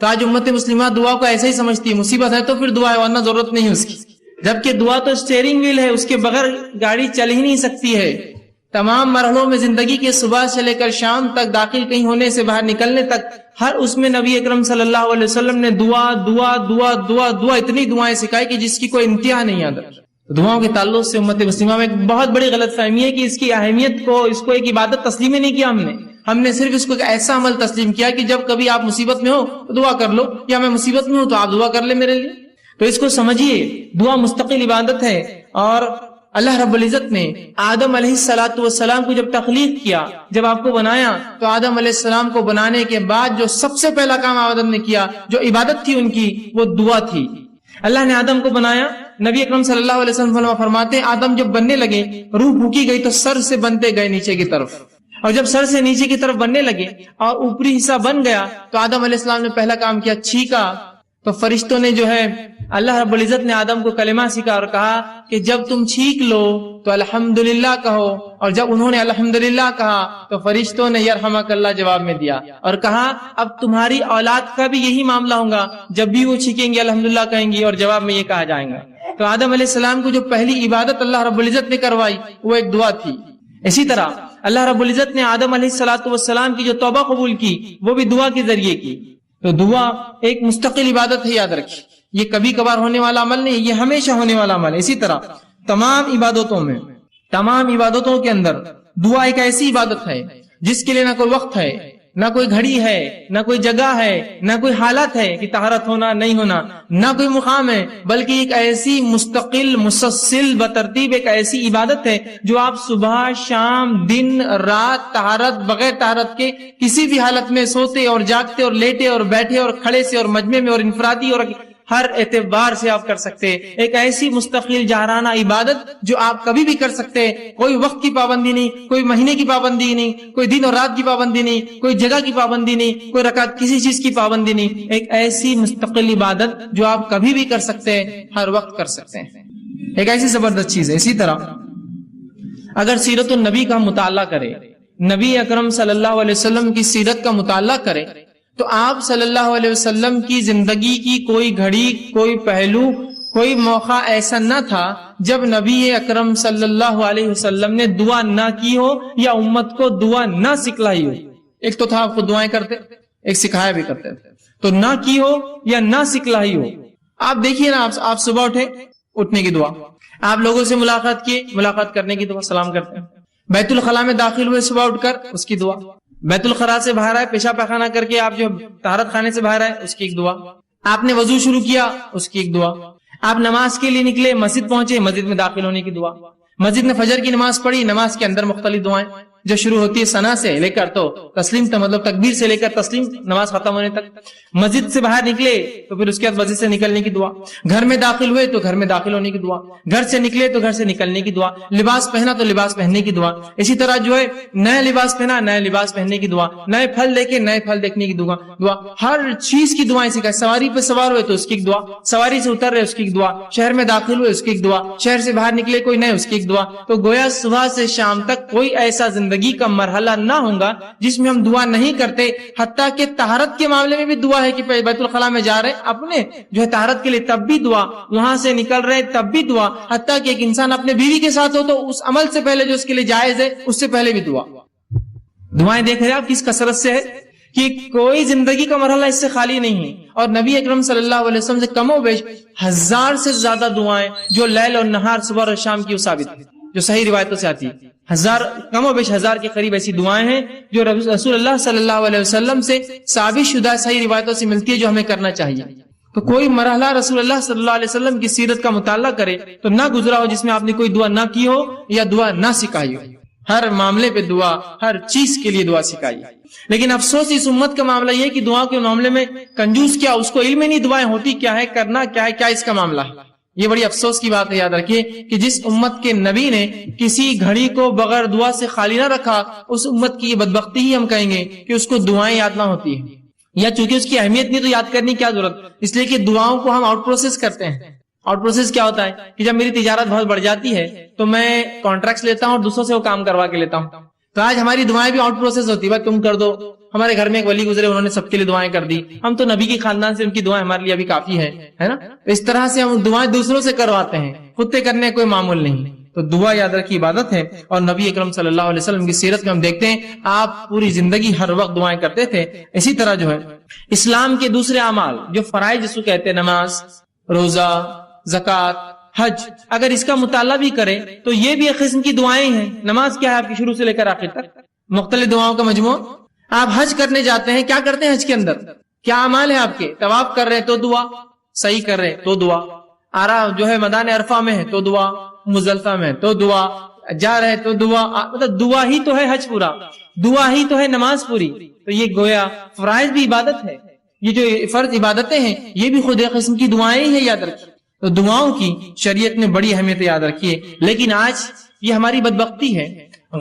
تو آج امت مسلمہ دعا کو ایسا ہی سمجھتی ہے، مصیبت ہے تو پھر دعا ہے ورنہ ضرورت نہیں اس کی، جبکہ دعا تو اسٹیئرنگ ویل ہے، اس کے بغیر گاڑی چل ہی نہیں سکتی ہے۔ تمام مرحلوں میں زندگی کے صبح سے لے کر شام تک، داخل کہیں ہونے سے باہر نکلنے تک، ہر اس میں نبی اکرم صلی اللہ علیہ وسلم نے دعا دعا دعا دعا دعا اتنی دعائیں سکھائی کہ جس کی کوئی انتہا نہیں یاد رکھی۔ دعاؤں کے تعلق سے امت مسلمہ میں ایک بہت بڑی غلط فہمی ہے کہ اس کی اہمیت کو، اس کو ایک عبادت تسلیم ہی نہیں کیا ہم نے صرف اس کو ایک ایسا عمل تسلیم کیا کہ جب کبھی آپ مصیبت میں ہو تو دعا کر لو، یا میں مصیبت میں ہوں تو آپ دعا کر لیں میرے لیے۔ تو اس کو سمجھیے، دعا مستقل عبادت ہے۔ اور اللہ رب العزت نے آدم علیہ السلام کو جب تخلیق کیا، جب آپ کو بنایا، تو آدم علیہ السلام کو بنانے کے بعد جو سب سے پہلا کام آدم نے کیا، جو عبادت تھی ان کی، وہ دعا تھی۔ اللہ نے آدم کو بنایا، نبی اکرم صلی اللہ علیہ وسلم فرماتے ہیں آدم جب بننے لگے، روح پھونکی گئی تو سر سے بنتے گئے نیچے کی طرف، اور جب سر سے نیچے کی طرف بننے لگے اور اوپری حصہ بن گیا تو آدم علیہ السلام نے پہلا کام کیا، چھینکا۔ تو فرشتوں نے جو ہے، اللہ رب العزت نے آدم کو کلمہ سکھا اور کہا کہ جب تم چھینک لو تو الحمدللہ کہو، اور جب انہوں نے الحمدللہ کہا تو فرشتوں نے یرحمک اللہ جواب میں دیا اور کہا اب تمہاری اولاد کا بھی یہی معاملہ ہوگا، جب بھی وہ چھینکیں گے الحمدللہ کہیں گی اور جواب میں یہ کہا جائے گا۔ تو آدم علیہ السلام کو جو پہلی عبادت اللہ رب العزت نے کروائی وہ ایک دعا تھی۔ اسی طرح اللہ رب العزت نے آدم علیہ السلام کی جو توبہ قبول کی وہ بھی دعا کے ذریعے کی۔ تو دعا ایک مستقل عبادت ہے، یاد رکھیے، یہ کبھی کبھار ہونے والا عمل نہیں، یہ ہمیشہ ہونے والا عمل ہے۔ اسی طرح تمام عبادتوں کے اندر دعا ایک ایسی عبادت ہے جس کے لیے نہ کوئی وقت ہے، نہ کوئی گھڑی ہے، نہ کوئی جگہ ہے، نہ کوئی حالت ہے کہ طہارت ہونا نہیں ہونا، نہ کوئی مقام ہے، بلکہ ایک ایسی مستقل مسلسل بترتیب ایک ایسی عبادت ہے جو آپ صبح شام دن رات طہارت بغیر طہارت کے کسی بھی حالت میں سوتے اور جاگتے اور لیٹے اور بیٹھے اور کھڑے سے اور مجمع میں اور انفرادی اور ہر اعتبار سے آپ کر سکتے ہیں۔ ایک ایسی مستقل جہرانہ عبادت جو آپ کبھی بھی کر سکتے ہیں، کوئی وقت کی پابندی نہیں، کوئی مہینے کی پابندی نہیں، کوئی دن اور رات کی پابندی نہیں، کوئی جگہ کی پابندی نہیں، کوئی رکعت کسی چیز کی پابندی نہیں، ایک ایسی مستقل عبادت جو آپ کبھی بھی کر سکتے ہیں، ہر وقت کر سکتے ہیں، ایک ایسی زبردست چیز ہے۔ اسی طرح اگر سیرت النبی کا مطالعہ کرے، نبی اکرم صلی اللہ علیہ وسلم کی سیرت کا مطالعہ کرے، تو آپ صلی اللہ علیہ وسلم کی زندگی کی کوئی گھڑی، کوئی پہلو، کوئی موقع ایسا نہ تھا جب نبی اکرم صلی اللہ علیہ وسلم نے دعا نہ کی ہو یا امت کو دعا نہ سکھلائی ہو۔ ایک تو تھا آپ کو دعائیں کرتے، ایک سکھایا بھی کرتے تھے، تو نہ کی ہو یا نہ سکھلائی ہو۔ آپ دیکھیے نا، آپ صبح اٹھے، اٹھنے کی دعا، آپ لوگوں سے ملاقات کیے، ملاقات کرنے کی دعا، سلام کرتے ہیں، بیت الخلاء میں داخل ہوئے صبح اٹھ کر، اس کی دعا، بیت الخلاء سے باہر آئے، پیشاب پخانہ کر کے آپ جو طہارت خانے سے باہر آئے، اس کی ایک دعا، آپ نے وضو شروع کیا، اس کی ایک دعا، آپ نماز کے لیے نکلے، مسجد پہنچے، مسجد میں داخل ہونے کی دعا، مسجد میں فجر کی نماز پڑھی، نماز کے اندر مختلف دعائیں جو شروع ہوتی ہے ثنا سے لے کر تو تسلیم تک، مطلب تکبیر سے لے کر تسلیم نماز ختم ہونے تک، مسجد سے باہر نکلے تو پھر اس کے بعد مسجد سے نکلنے کی دعا، گھر میں داخل ہوئے تو گھر میں داخل ہونے کی دعا، گھر سے نکلے تو گھر سے نکلنے کی دعا، لباس پہنا تو لباس پہننے کی دعا، اسی طرح جو ہے نیا لباس پہنا، نیا لباس پہننے کی دعا، نئے پھل دیکھے، نئے پھل دیکھنے کی دعا، ہر چیز کی دعائیں سکھائے۔ سواری پہ سوار ہوئے تو اس کی ایک دعا، سواری سے اتر رہے اس کی ایک دعا، شہر میں داخل ہوئے اس کی ایک دعا، شہر سے باہر نکلے کوئی نئے اس کی ایک دعا۔ تو گویا صبح سے شام تک کوئی ایسا زندگی کا مرحلہ نہ ہوگا جس میں ہم دعا نہیں کرتے، حتیٰ کہ طہارت کے معاملے میں بھی دعا ہے کہ بیت الخلاء میں جا رہے اپنے جو ہے طہارت کے لیے تب بھی دعا، وہاں سے نکل رہے تب بھی دعا، حتیٰ کہ ایک انسان اپنے بیوی کے ساتھ ہو تو اس عمل سے پہلے جو اس کے لیے جائز ہے اس سے پہلے بھی دعا۔ دعائیں دیکھ رہے آپ کس کثرت سے ہے کہ کوئی زندگی کا مرحلہ اس سے خالی نہیں ہے۔ اور نبی اکرم صلی اللہ علیہ وسلم سے کم و بیش 1000 سے زیادہ دعائیں جو لیل اور نہار صبح اور شام کی وہ ثابت ہے، جو صحیح روایتوں سے آتی ہے، کم و بیش 1000 کے قریب ایسی دعائیں ہیں جو رسول اللہ صلی اللہ علیہ وسلم سے ثابت شدہ صحیح روایتوں سے ملتی ہے جو ہمیں کرنا چاہیے۔ تو کوئی مرحلہ رسول اللہ صلی اللہ علیہ وسلم کی سیرت کا مطالعہ کرے تو نہ گزرا ہو جس میں آپ نے کوئی دعا نہ کی ہو یا دعا نہ سکھائی ہو۔ ہر معاملے پہ دعا، ہر چیز کے لیے دعا سکھائی۔ لیکن افسوس اس امت کا معاملہ یہ کہ دعا کے معاملے میں کنجوس کیا، اس کو علم ہی نہیں دعائیں ہوتی کیا ہے، کرنا کیا ہے، کیا اس کا معاملہ ہے۔ یہ بڑی افسوس کی بات ہے، یاد رکھیے کہ جس امت کے نبی نے کسی گھڑی کو بغیر دعا سے خالی نہ رکھا، اس امت کی یہ بدبختی ہی ہم کہیں گے کہ اس کو دعائیں یاد نہ ہوتی ہیں، یا چونکہ اس کی اہمیت نہیں تو یاد کرنے کی کیا ضرورت، اس لیے کہ دعاؤں کو ہم آؤٹ پروسیس کرتے ہیں۔ آؤٹ پروسیس کیا ہوتا ہے کہ جب میری تجارت بہت بڑھ جاتی ہے تو میں کانٹریکٹس لیتا ہوں اور دوسروں سے وہ کام کروا کے لیتا ہوں۔ تو آج ہماری دعائیں بھی آؤٹ پروسیس ہوتی ہے، بھائی تم کر دو، ہمارے گھر میں ایک ولی گزرے، انہوں نے سب کے لیے دعائیں کر دی، ہم تو نبی کے خاندان سے، ان کی دعائیں ہمارے لیے ابھی کافی ہے نا. اس طرح سے ہم دعائیں دوسروں سے کرواتے ہیں، خود سے کرنے کوئی معمول نہیں. تو دعا یاد رکھی عبادت ہے. اور نبی اکرم صلی اللہ علیہ وسلم کی سیرت میں ہم دیکھتے ہیں آپ پوری زندگی ہر وقت دعائیں کرتے تھے. اسی طرح جو ہے اسلام کے دوسرے اعمال جو فرائض جس کو کہتے ہیں، نماز، روزہ، زکوٰۃ، حج، اگر اس کا مطالعہ بھی کرے تو یہ بھی ایک قسم کی دعائیں ہیں. نماز کیا ہے آپ کی شروع سے لے کر آخر تک مختلف دعاؤں کا مجموعہ. آپ حج کرنے جاتے ہیں، کیا کرتے ہیں حج کے اندر؟ کیا اعمال ہے آپ کے؟ طواف کر رہے تو دعا، صحیح کر رہے تو دعا، جو ہے میدان عرفہ میں ہے تو دعا، مزدلفہ میں تو دعا، جا رہے تو دعا، مطلب دعا ہی تو ہے حج پورا، دعا ہی تو ہے نماز پوری. تو یہ گویا فرائض بھی عبادت ہے. یہ جو فرض عبادتیں ہیں یہ بھی خود ایک قسم کی دعائیں ہیں، یاد رکھیے. تو دعاؤں کی شریعت نے بڑی اہمیت یاد رکھی ہے. لیکن آج یہ ہماری بدبختی ہے،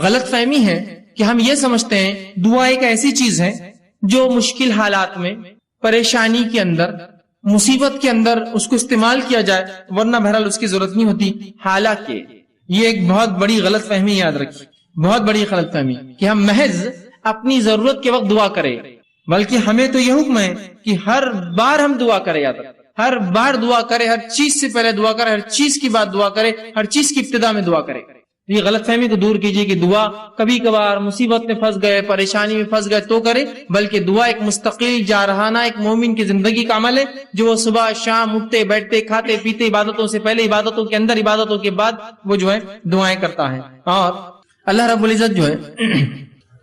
غلط فہمی ہے کہ ہم یہ سمجھتے ہیں دعا ایک ایسی چیز ہے جو مشکل حالات میں، پریشانی کے اندر، مصیبت کے اندر اس کو استعمال کیا جائے، ورنہ بہرحال اس کی ضرورت نہیں ہوتی. حالانکہ یہ ایک بہت بڑی غلط فہمی یاد رکھی، بہت بڑی غلط فہمی کہ ہم محض اپنی ضرورت کے وقت دعا کریں، بلکہ ہمیں تو یہ حکم ہے کہ ہر بار ہم دعا کریں. یاد رکھیں، ہر بار دعا کرے، ہر چیز سے پہلے دعا کرے، ہر چیز کی بعد دعا کرے، ہر چیز کی ابتدا میں دعا کرے. یہ غلط فہمی کو دور کیجیے کہ دعا کبھی کبھار مصیبت میں پھنس گئے، پریشانی میں پھنس گئے تو کرے، بلکہ دعا ایک مستقل جارحانہ ایک مومن کی زندگی کا عمل ہے جو وہ صبح شام اٹھتے بیٹھتے کھاتے پیتے، عبادتوں سے پہلے، عبادتوں کے اندر، عبادتوں کے بعد وہ جو ہے دعائیں کرتا ہے. اور اللہ رب العزت جو ہے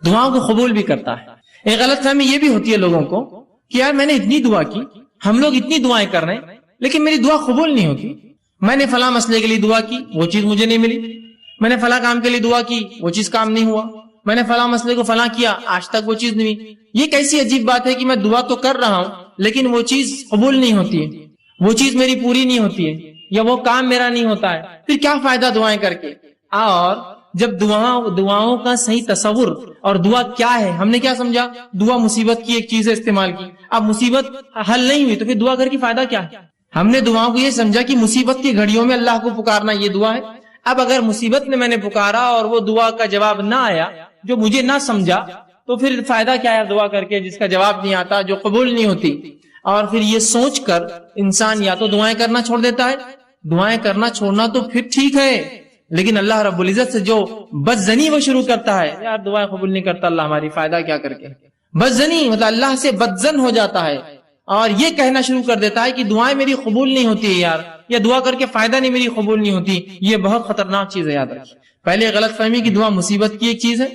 دعاؤں کو قبول بھی کرتا ہے. ایک غلط فہمی یہ بھی ہوتی ہے لوگوں کو کہ یار میں نے اتنی دعا کی، ہم لوگ اتنی دعائیں کر رہے ہیں لیکن میری دعا قبول نہیں ہوتی. میں نے فلاں مسئلے کے لیے دعا کی، وہ چیز مجھے نہیں ملی. میں نے فلاں کام کے لیے دعا کی، وہ چیز کام نہیں ہوا. میں نے فلاں مسئلے کو فلاں کیا، آج تک وہ چیز نہیں ہوئی. یہ کیسی عجیب بات ہے کہ میں دعا تو کر رہا ہوں لیکن وہ چیز قبول نہیں ہوتی ہے، وہ چیز میری پوری نہیں ہوتی ہے، یا وہ کام میرا نہیں ہوتا ہے. پھر کیا فائدہ دعائیں کر کے؟ اور جب دعاؤں کا صحیح تصور اور دعا کیا ہے، ہم نے کیا سمجھا؟ دعا مصیبت کی ایک چیز ہے استعمال کی. اب مصیبت حل نہیں ہوئی تو پھر دعا کر کے فائدہ کیا ہے؟ ہم نے دعاؤں کو یہ سمجھا کہ مصیبت کی گھڑیوں میں اللہ کو پکارنا یہ دعا ہے. اب اگر مصیبت میں نے پکارا اور وہ دعا کا جواب نہ آیا، جو مجھے نہ سمجھا، تو پھر فائدہ کیا ہے دعا کر کے جس کا جواب نہیں آتا، جو قبول نہیں ہوتی. اور پھر یہ سوچ کر انسان یا تو دعائیں کرنا چھوڑ دیتا ہے. دعائیں کرنا چھوڑنا تو پھر ٹھیک ہے، لیکن اللہ رب العزت سے جو بدزنی وہ شروع کرتا ہے، یار دعائیں قبول نہیں کرتا اللہ ہماری، فائدہ کیا کر کے؟ بدزنی مطلب اللہ سے بدزن ہو جاتا ہے اور یہ کہنا شروع کر دیتا ہے کہ دعائیں میری قبول نہیں ہوتی ہے یار، یا دعا کر کے فائدہ نہیں میری قبول نہیں ہوتی. یہ بہت خطرناک چیز ہے. یاد رکھیے، پہلے غلط فہمی کی دعا مصیبت کی ایک چیز ہے،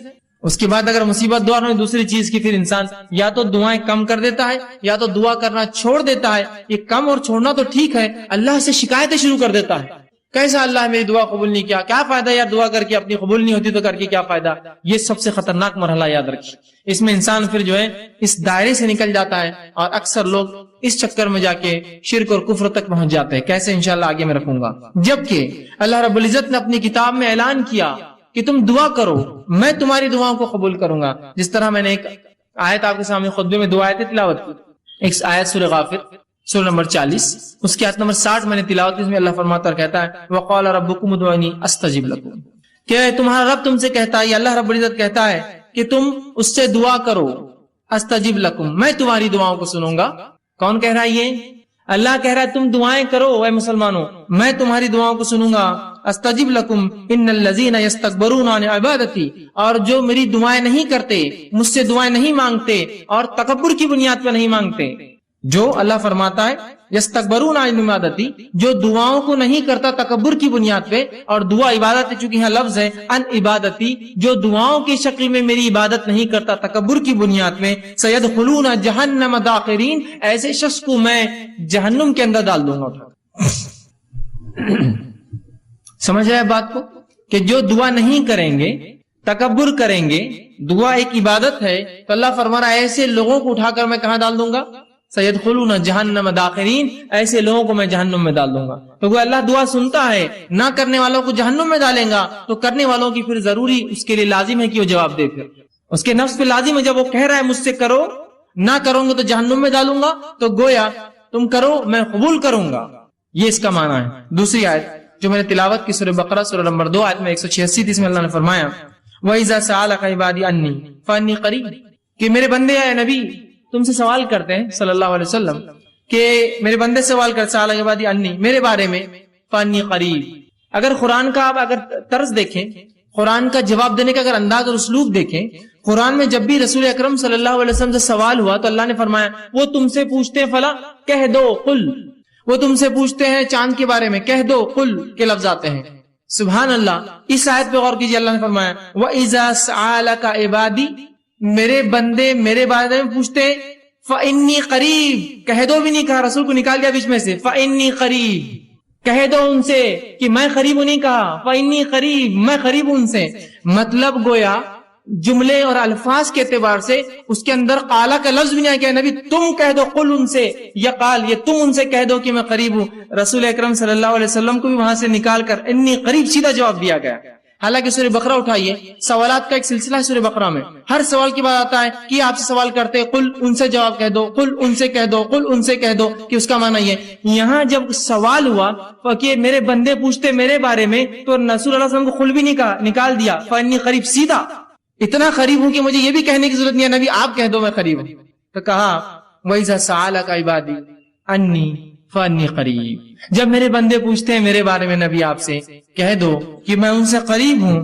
اس کے بعد اگر مصیبت دعا نہیں دوسری چیز کی، پھر انسان یا تو دعائیں کم کر دیتا ہے یا تو دعا کرنا چھوڑ دیتا ہے. یہ کم اور چھوڑنا تو ٹھیک ہے، اللہ سے شکایتیں شروع کر دیتا ہے. کیسا اللہ میری دعا قبول نہیں کیا فائدہ یار دعا کر کے، اپنی قبول نہیں ہوتی تو کر کے کیا فائدہ؟ یہ سب سے خطرناک مرحلہ یاد رکھیے. اس میں انسان پھر جو ہے اس دائرے سے نکل جاتا ہے اور اکثر لوگ اس چکر میں جا کے شرک اور کفر تک پہنچ جاتے ہیں. کیسے؟ انشاءاللہ آگے میں رکھوں گا. جبکہ اللہ رب العزت نے اپنی کتاب میں اعلان کیا کہ تم دعا کرو، میں تمہاری دعاؤں کو قبول کروں گا. جس طرح میں نے ایک آیت آپ کے سامنے خطبے میں 2 آیتیں تلاوت کی. ایک آیت سورہ غافر سورہ نمبر 40، اس کی آیت نمبر 60 میں نے تلاوت کی. اس میں اللہ فرماتا اور کہتا ہے وقال ربکم ادعونی استجب لکم، کہ تمہارا رب تم سے کہتا ہے، یا اللہ رب العزت کہتا ہے کہ تم اس سے دعا کرو، استجب لکم، میں تمہاری دعاؤں کو سنوں گا. کون کہہ رہا ہے یہ؟ اللہ کہہ رہا ہے تم دعائیں کرو اے مسلمانوں، میں تمہاری دعاؤں کو سنوں گا. استجب لکم ان الذین یستکبرون عن عبادتی، اور جو میری دعائیں نہیں کرتے، مجھ سے دعائیں نہیں مانگتے اور تکبر کی بنیاد پہ نہیں مانگتے. جو اللہ فرماتا ہے یستکبرون عن عبادتی، جو دعاؤں کو نہیں کرتا تکبر کی بنیاد پہ، اور دعا عبادت چونکہ یہاں لفظ ہے ان عبادتی، جو دعاؤں کی شکل میں میری عبادت نہیں کرتا تکبر کی بنیاد میں، سیدخلون جہنم داخرین، ایسے شخص کو میں جہنم کے اندر ڈال دوں گا. سمجھ رہے بات کو کہ جو دعا نہیں کریں گے، تکبر کریں گے، دعا ایک عبادت ہے، تو اللہ فرما رہا ہے ایسے لوگوں کو اٹھا کر میں کہاں ڈال دوں گا؟ سیدخلون جہنم داخرین، ایسے لوگوں کو میں جہنم میں ڈال دوں گا. تو اللہ دعا سنتا ہے، نہ کرنے والوں کو جہنم میں ڈالیں گا، تو کرنے والوں کی پھر ضروری اس کے لیے لازم ہے کہ وہ جواب دے. پھر اس کے نفس پہ لازم ہے، جب وہ کہہ رہا ہے مجھ سے کرو، نہ کروں گے تو جہنم میں ڈالوں گا، تو گویا تم کرو میں قبول کروں گا. یہ اس کا معنی ہے. دوسری آیت جو میں نے تلاوت کی سورہ بقرہ سورہ نمبر 2 آیت میں 186 میں اللہ نے فرمایا وَإِذَا سَأَلَكَ عِبَادِي عَنِّي فَإِنِّي قَرِيبٌ، کہ میرے بندے اے نبی تم سے سوال کرتے ہیں صلی اللہ علیہ وسلم کہ میرے بندے سوال کرتے سال کے بعد انی میرے بارے میں فانی قریب. اگر قرآن کا آپ اگر طرز دیکھیں, قرآن کا جواب دینے کا اگر انداز اور اسلوب دیکھیں, قرآن میں جب بھی رسول اکرم صلی اللہ علیہ وسلم سے سوال ہوا تو اللہ نے فرمایا وہ تم سے پوچھتے ہیں فلا کہہ دو قل, وہ تم سے پوچھتے ہیں چاند کے بارے میں کہہ دو قل کے لفظ آتے ہیں. سبحان اللہ. اس آیت پہ غور کیجیے, اللہ نے فرمایا وَإِذَا سَأَلَكَ عِبَادِي, میرے بندے میرے بارے میں پوچھتے ہیں فَإِنِّي قریب, کہہ دو بھی نہیں کہا, رسول کو نکال دیا بیچ میں سے, فَإِنِّي قریب, کہہ دو ان سے کہ میں قریب ہوں, نہیں کہا فَإِنِّي قریب, میں قریب ہوں ان سے. مطلب گویا جملے اور الفاظ کے اعتبار سے اس کے اندر قالا کا لفظ بھی نہیں آیا کہ نبی تم کہہ دو قل ان سے, یا قال یہ تم ان سے کہہ دو کہ میں قریب ہوں. رسول اکرم صلی اللہ علیہ وسلم کو بھی وہاں سے نکال کر انی قریب سیدھا جواب دیا گیا. حالانکہ سورہ بقرہ اٹھائیے, سوالات کا ایک سلسلہ ہے سورہ بقرہ میں, ہر سوال کے بعد آتا ہے کہ آپ سے سوال کرتے قل ان سے جواب کہہ دو, قل ان سے کہہ دو, قل ان سے کہہ دو, کہ اس کا معنی یہ. یہاں جب سوال ہوا کہ میرے بندے پوچھتے میرے بارے میں تو رسول اللہ صلی اللہ علیہ وسلم کو قل بھی نکال دیا, فانی قریب, سیدھا اتنا قریب ہوں کہ مجھے یہ بھی کہنے کی ضرورت نہیں ہے نبی آپ کہہ دو میں قریب ہوں. تو کہا وَإِذَا سَأَلَكَ عِبَادِي أَنِّي فَأَنِّي قَرِيب, جب میرے بندے پوچھتے ہیں میرے بارے میں نبی آپ سے کہہ دو کہ میں ان سے قریب ہوں.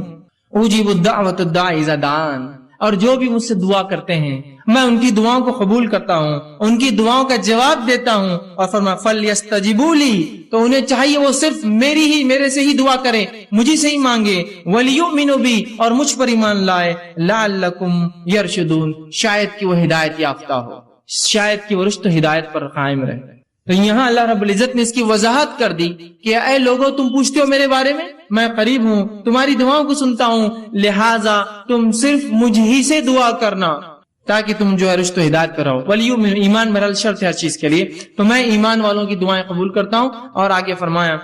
اجیب الدعوۃ الداعی اذا دعان, اور جو بھی مجھ سے دعا کرتے ہیں میں ان کی دعاؤں کو قبول کرتا ہوں, ان کی دعاؤں کا جواب دیتا ہوں. اور فرمایا فَلْيَسْتَجِبُوا لِي, تو انہیں چاہیے وہ صرف میرے سے ہی دعا کریں, مجھے سے ہی مانگے. وَلْيُؤْمِنُوا بِي, اور مجھ پر ایمان لائے. لَعَلَّكُمْ يَرْشُدُونَ, شاید کہ وہ ہدایت یافتہ ہو, شاید کہ وہ رشد و ہدایت پر قائم رہے. تو یہاں اللہ رب العزت نے اس کی وضاحت کر دی کہ اے لوگو تم پوچھتے ہو میرے بارے میں قریب ہوں, تمہاری دعاؤں کو سنتا ہوں, لہٰذا تم صرف مجھ ہی سے دعا کرنا تاکہ تم جو ہے رشد و ہدایت پر رہو. وَلْيُؤْمِنُوا, ایمان مرحل شرط ہے ہر چیز کے لیے, تو میں ایمان والوں کی دعائیں قبول کرتا ہوں. اور آگے فرمایا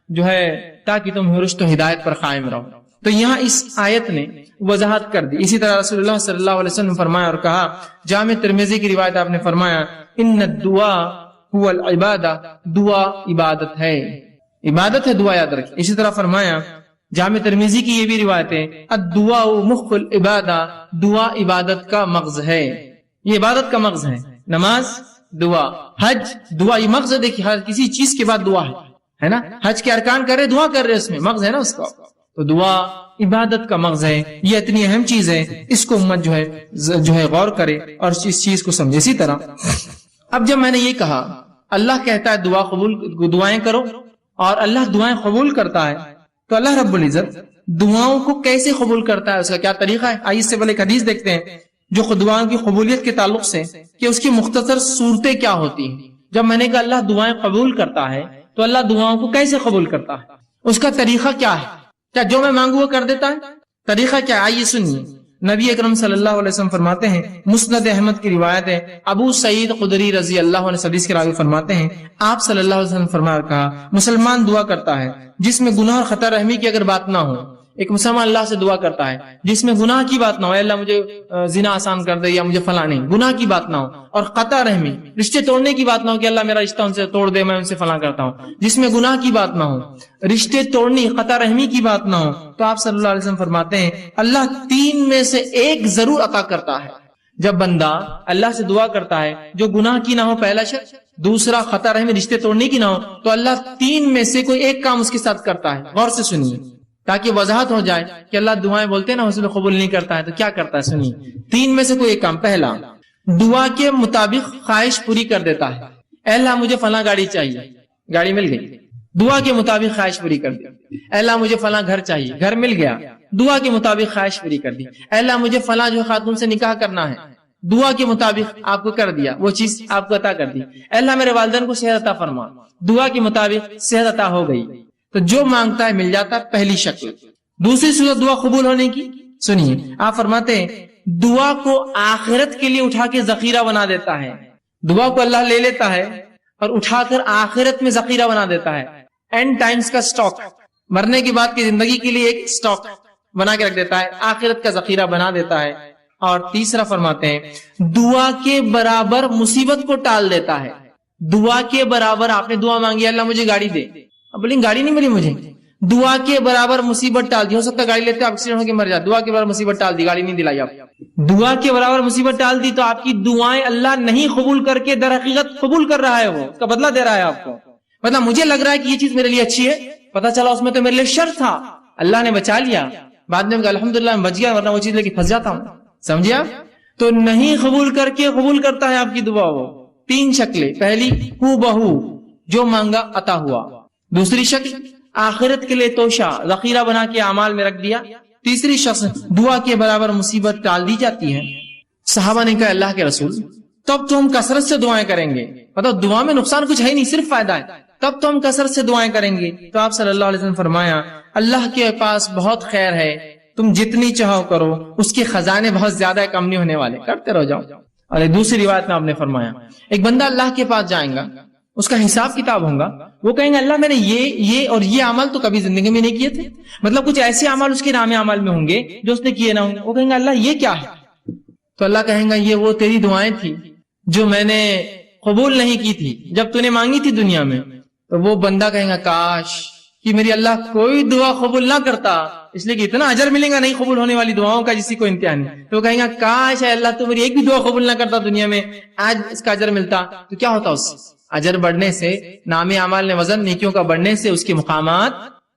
جو ہے تاکہ تم رشد و ہدایت پر قائم رہو. تو یہاں اس آیت نے وضاحت کر دی. اسی طرح رسول اللہ صلی اللہ علیہ وسلم نے فرمایا اور کہا, جامع ترمذی کی روایت آپ نے فرمایا ان الدعاء هو العبادہ, دعا عبادت ہے, عبادت ہے دعا, یاد رکھیں. اسی طرح فرمایا جامع ترمذی کی یہ بھی روایت ہے الدعاء مخ العبادہ, دعا عبادت کا مغز ہے, یہ عبادت کا مغز ہے. نماز دعا, حج دعا, یہ مغز ہے. دیکھیے ہر کسی چیز کے بعد دعا ہے نا, حج کے ارکان کر رہے دعا کر رہے, اس میں مغز ہے نا اس کا. تو دعا عبادت کا مغز ہے, یہ اتنی اہم چیز ہے, اس کو امت جو ہے غور کرے اور اس چیز کو سمجھے. اسی طرح اب جب میں نے یہ کہا اللہ کہتا ہے دعائیں کرو اور اللہ دعائیں قبول کرتا ہے, تو اللہ رب العزت دعاؤں کو کیسے قبول کرتا ہے, اس کا کیا طریقہ ہے؟ آئیے اس سے پہلے ایک حدیث دیکھتے ہیں جو دعاؤں کی قبولیت کے تعلق سے کہ اس کی مختصر صورتیں کیا ہوتی ہیں. جب میں نے کہا اللہ دعائیں قبول کرتا ہے تو اللہ دعاؤں کو کیسے قبول کرتا ہے, اس کا طریقہ کیا ہے؟ کیا جو میں مانگوں وہ کر دیتا ہے؟ طریقہ کیا؟ آئیے سنیے. نبی اکرم صلی اللہ علیہ وسلم فرماتے ہیں, مسند احمد کی روایت ہے, ابو سعید خدری رضی اللہ عنہ حدیث کے راوی فرماتے ہیں آپ صلی اللہ علیہ وسلم فرمایا کہا مسلمان دعا کرتا ہے جس میں گناہ اور خطا رحمی کی اگر بات نہ ہو. ایک مسلمان اللہ سے دعا کرتا ہے جس میں گناہ کی بات نہ ہو, اللہ مجھے زنا آسان کر دے یا مجھے فلاں نہیں, گناہ کی بات نہ ہو, اور قطع رحمی رشتے توڑنے کی بات نہ ہو کہ اللہ میرا رشتہ ان سے توڑ دے میں ان سے فلاں کرتا ہوں, جس میں گناہ کی بات نہ ہو, رشتے توڑنی قطع رحمی کی بات نہ ہو, تو آپ صلی اللہ علیہ وسلم فرماتے ہیں اللہ 3 میں سے ایک ضرور عطا کرتا ہے. جب بندہ اللہ سے دعا کرتا ہے جو گناہ کی نہ ہو, پہلا شرط, دوسرا قطع رحمی رشتے توڑنے کی نہ ہو, تو اللہ 3 میں سے کوئی ایک کام اس کے ساتھ کرتا ہے. غور سے سنیے تاکہ وضاحت ہو جائے کہ اللہ دعائیں بولتے ہیں نا اس میں قبول نہیں کرتا ہے, تو کیا کرتا ہے سنیے. 3 میں سے کوئی ایک کام, پہلا دعا کے مطابق خواہش پوری کر دیتا ہے. اے اللہ مجھے فلاں گاڑی چاہیے, گاڑی مل گئی, دعا کے مطابق خواہش پوری کر دی. اے اللہ مجھے فلاں گھر چاہیے, گھر مل گیا, دعا کے مطابق خواہش پوری کر دی. اے اللہ مجھے فلاں جو خاتون سے نکاح کرنا ہے, دعا کے مطابق آپ کو کر دیا, وہ چیز آپ کو عطا کر دی. اے اللہ میرے والدین کو صحت عطا فرما, دعا کے مطابق صحت عطا ہو گئی. تو جو مانگتا ہے مل جاتا ہے, پہلی شکل. دوسری صورت دعا قبول ہونے کی, سنیے آپ فرماتے ہیں دعا کو آخرت کے لیے اٹھا کے ذخیرہ بنا دیتا ہے. دعا کو اللہ لے لیتا ہے اور اٹھا کر آخرت میں ذخیرہ بنا دیتا ہے. اینڈ ٹائمز کا سٹاک, مرنے کے بعد کی زندگی کے لیے ایک سٹاک بنا کے رکھ دیتا ہے, آخرت کا ذخیرہ بنا دیتا ہے. اور تیسرا فرماتے ہیں دعا کے برابر مصیبت کو ٹال دیتا ہے. دعا کے برابر آپ نے دعا مانگی اللہ مجھے گاڑی دے, اب بولیں گاڑی نہیں ملی مجھے, دعا کے برابر مصیبت ٹال دی. ہو سکتا ہے گاڑی لیتے ایکسیڈنٹ ہو کے مر جائے, دعا کے برابر مصیبت ٹال دی, گاڑی نہیں دلائی آپ. دعا کے برابر مصیبت ٹال دی تو آپ کی دعائیں اللہ نہیں قبول کر کے در حقیقت قبول کر رہا ہے, وہ اس کا بدلہ دے رہا ہے آپ کو. مطلب مجھے لگ رہا ہے کہ یہ چیز میرے لیے اچھی ہے, پتا چلا اس میں تو میرے لیے شر تھا, اللہ نے بچا لیا, بعد میں الحمدللہ میں بچ گیا, ورنہ وہ چیز لے کے پھنس جاتا ہوں. سمجھے آپ؟ تو نہیں قبول کر کے قبول کرتا ہے آپ کی دعا. وہ 3 شکلیں, پہلی ہو بہو جو مانگا عطا ہوا, دوسری شکل آخرت کے لیے توشہ ذخیرہ بنا کے اعمال میں رکھ دیا, تیسری شخص دعا کے برابر مصیبت ٹال دی جاتی ہے. صحابہ نے کہا اللہ کے رسول تب تو ہم کثرت سے دعائیں کریں گے, مطلب دعا میں نقصان کچھ ہے نہیں, صرف فائدہ ہے, تب تو ہم کثرت سے دعائیں کریں گے. تو آپ صلی اللہ علیہ وسلم فرمایا اللہ کے پاس بہت خیر ہے, تم جتنی چاہو کرو, اس کے خزانے بہت زیادہ ہے, کم نہیں ہونے والے, کرتے رہ جاؤ. اور ایک دوسری روایت میں آپ نے فرمایا ایک بندہ اللہ کے پاس جائے گا, اس کا حساب کتاب ہوگا, وہ کہیں گے اللہ میں نے یہ اور یہ عمل تو کبھی زندگی میں نہیں کیے تھے, مطلب کچھ ایسے عمل اس کے نام عمل میں ہوں گے جو اس نے کیے نہ ہوں گے. وہ کہیں گے اللہ یہ کیا ہے, تو اللہ کہیں گا یہ وہ تیری دعائیں تھی جو میں نے قبول نہیں کی تھی جب تو نے مانگی تھی دنیا میں. تو وہ بندہ کہیں گا کاش کہ میری اللہ کوئی دعا قبول نہ کرتا, اس لیے کہ اتنا اجر ملے گا نہیں قبول ہونے والی دعاؤں کا جسی کو انتہا نہیں. تو کہیں گا کاش ہے اللہ تو میری ایک بھی دعا قبول نہ کرتا دنیا میں, آج اس کا اجر ملتا. تو کیا ہوتا اس اجر بڑھنے سے, نام اعمال نے وزن نیکیوں کا بڑھنے سے اس کے مقامات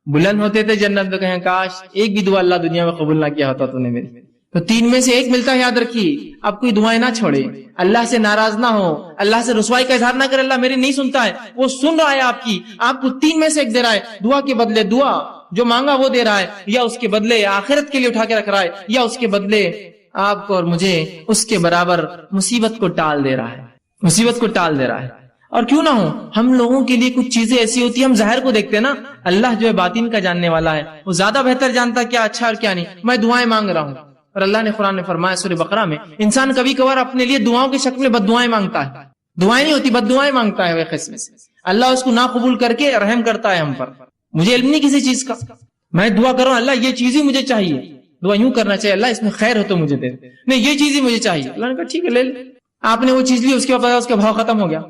بلند ہوتے تھے جنت. تو کہیں کاش ایک بھی دعا اللہ دنیا میں قبول نہ کیا ہوتا تو نے میری. تو 3 میں سے ایک ملتا ہے, یاد رکھیے. اب کوئی دعائیں نہ چھوڑے, اللہ سے ناراض نہ ہو, اللہ سے رسوائی کا اظہار نہ کرے اللہ میری نہیں سنتا ہے, وہ سن رہا ہے آپ کی, آپ کو 3 میں سے ایک دے رہا ہے. دعا کے بدلے دعا جو مانگا وہ دے رہا ہے, یا اس کے بدلے آخرت کے لیے اٹھا کے رکھ رہا ہے, یا اس کے بدلے آپ کو اور مجھے اس کے برابر مصیبت کو ٹال دے رہا ہے, مصیبت کو ٹال دے رہا ہے. اور کیوں نہ ہو, ہم لوگوں کے لیے کچھ چیزیں ایسی ہوتی ہیں ہم ظاہر کو دیکھتے ہیں نا, اللہ جو ہے باطن کا جاننے والا ہے, وہ زیادہ بہتر جانتا کیا اچھا اور کیا نہیں. میں دعائیں مانگ رہا ہوں, اور اللہ نے قرآن میں فرمایا سورہ بقرہ میں انسان کبھی کبھار اپنے لیے دعاؤں کی شکل میں بد دعائیں مانگتا ہے, دعائیں نہیں ہوتی بد دعائیں مانگتا ہے. وہ قسم سے اللہ اس کو نہ قبول کر کے رحم کرتا ہے ہم پر. مجھے علم نہیں کسی چیز کا, میں دعا کر رہا ہوں اللہ یہ چیز ہی مجھے چاہیے, دعا یوں کرنا چاہیے اللہ اس میں خیر ہو تو مجھے دے, نہیں یہ چیز ہی مجھے چاہیے. اللہ نے کہا ٹھیک ہے لے لے. آپ نے وہ چیز لی, اس کے بعد اس کا بھاؤ ختم ہو گیا,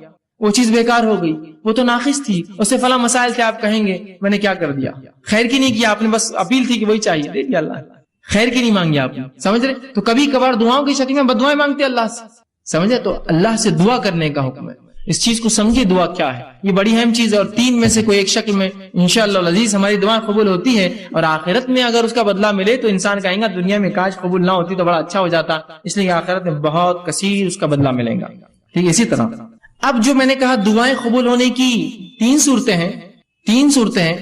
وہ چیز بیکار ہو گئی, وہ تو ناقص تھی, اس سے فلاں مسائل تھے, آپ کہیں گے میں نے کیا کر دیا, خیر کی نہیں کیا آپ نے, بس اپیل تھی کہ وہی چاہیے, دے دیا اللہ, خیر کی نہیں مانگی آپ نے. سمجھ رہے؟ تو کبھی کبھار دعاؤں کی شکل میں بد دعائیں مانگتے اللہ سے, سمجھے؟ تو اللہ سے دعا کرنے کا حکم ہے. اس چیز کو سمجھے دعا کیا ہے, یہ بڑی اہم چیز ہے. اور 3 میں سے کوئی ایک شکل میں انشاءاللہ العزیز ہماری دعا قبول ہوتی ہے, اور آخرت میں اگر اس کا بدلہ ملے تو انسان کہیں گا دنیا میں کاش قبول نہ ہوتی تو بڑا اچھا ہو جاتا, اس لیے آخرت میں بہت کثیر اس کا بدلہ ملے گا. ٹھیک ہے, اسی طرح اب جو میں نے کہا دعائیں قبول ہونے کی 3 صورتیں ہیں, 3 صورتیں ہیں,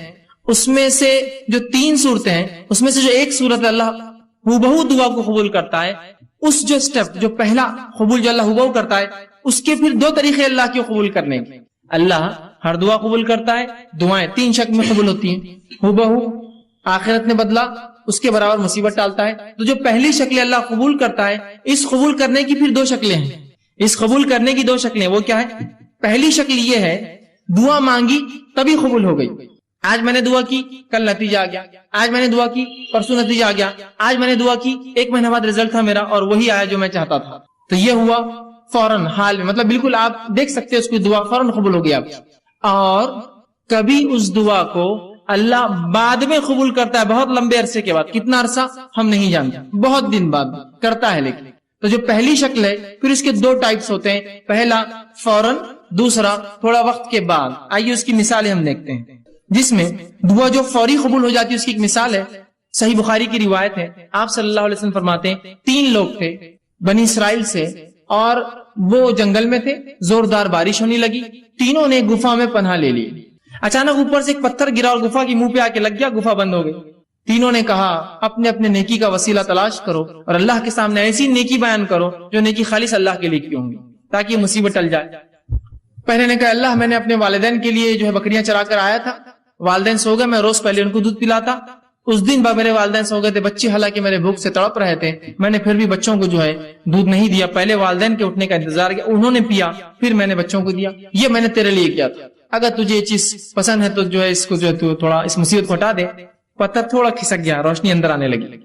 اس میں سے جو 3 صورتیں ہیں اس میں سے جو ایک صورت اللہ ہو دعا کو قبول کرتا ہے, اس جو سٹیپ جو پہلا قبول جو اللہ ہو کرتا ہے, اس کے پھر 2 طریقے اللہ کے قبول کرنے کے. اللہ ہر دعا قبول کرتا ہے, دعائیں 3 شکل میں قبول ہوتی ہیں, ہو آخرت میں بدلا, اس کے برابر مصیبت ڈالتا ہے. تو جو پہلی شکل اللہ قبول کرتا ہے, اس قبول کرنے کی پھر 2 شکلیں ہیں. اس قبول کرنے کی 2 شکلیں, وہ کیا ہے؟ پہلی شکل یہ ہے دعا مانگی تبھی قبول ہو گئی. آج میں نے دعا کی کل نتیجہ آ گیا, آج میں نے دعا کی پرسوں نتیجہ آ گیا, آج میں نے دعا کی 1 مہینہ بعد رزلٹ تھا میرا اور وہی آیا جو میں چاہتا تھا. تو یہ ہوا فوراً حال میں, مطلب بالکل آپ دیکھ سکتے اس کی دعا فوراً قبول ہو گئی آپ کی. اور کبھی اس دعا کو اللہ بعد میں قبول کرتا ہے, بہت لمبے عرصے کے بعد, کتنا عرصہ ہم نہیں جانتے, بہت دن بعد کرتا ہے. لیکن تو جو پہلی شکل ہے پھر اس کے 2 ٹائپس ہوتے ہیں, پہلا فوراً, دوسرا تھوڑا وقت کے بعد. آئیے اس کی مثالیں ہم دیکھتے ہیں. جس میں دعا جو فوری قبول ہو جاتی ہے اس کی ایک مثال ہے, صحیح بخاری کی روایت ہے. آپ صلی اللہ علیہ وسلم فرماتے ہیں 3 لوگ تھے بنی اسرائیل سے, اور وہ جنگل میں تھے, زوردار بارش ہونے لگی, تینوں نے گفا میں پناہ لے لی. اچانک اوپر سے ایک پتھر گرا اور گفا کی منہ پہ آ کے لگ گیا, گفا بند ہو گئی. تینوں نے کہا اپنے اپنے نیکی کا وسیلہ تلاش کرو اور اللہ کے سامنے ایسی نیکی بیان کرو جو نیکی خالص اللہ کے لیے کی ہوں گی تاکہ یہ مصیبت ٹل جائے. پہلے نے کہا اللہ میں نے اپنے والدین کے لیے جو ہے بکریاں چرا کر آیا تھا, والدین سو گئے, میں روز پہلے ان کو دودھ پلاتا, اس دن بعد میرے والدین سو گئے تھے, بچے حالانکہ میرے بھوک سے تڑپ رہے تھے, میں نے پھر بھی بچوں کو جو ہے دودھ نہیں دیا, پہلے والدین کے اٹھنے کا انتظار کیا, انہوں نے پیا, پھر میں نے بچوں کو دیا. یہ میں نے تیرے لیے کیا تھا, اگر تجھے یہ چیز پسند ہے تو جو ہے اس کو جو ہے تو تھوڑا اس مصیبت کو ہٹا دے. پتھر تھوڑا کھسک گیا, روشنی اندر آنے لگی,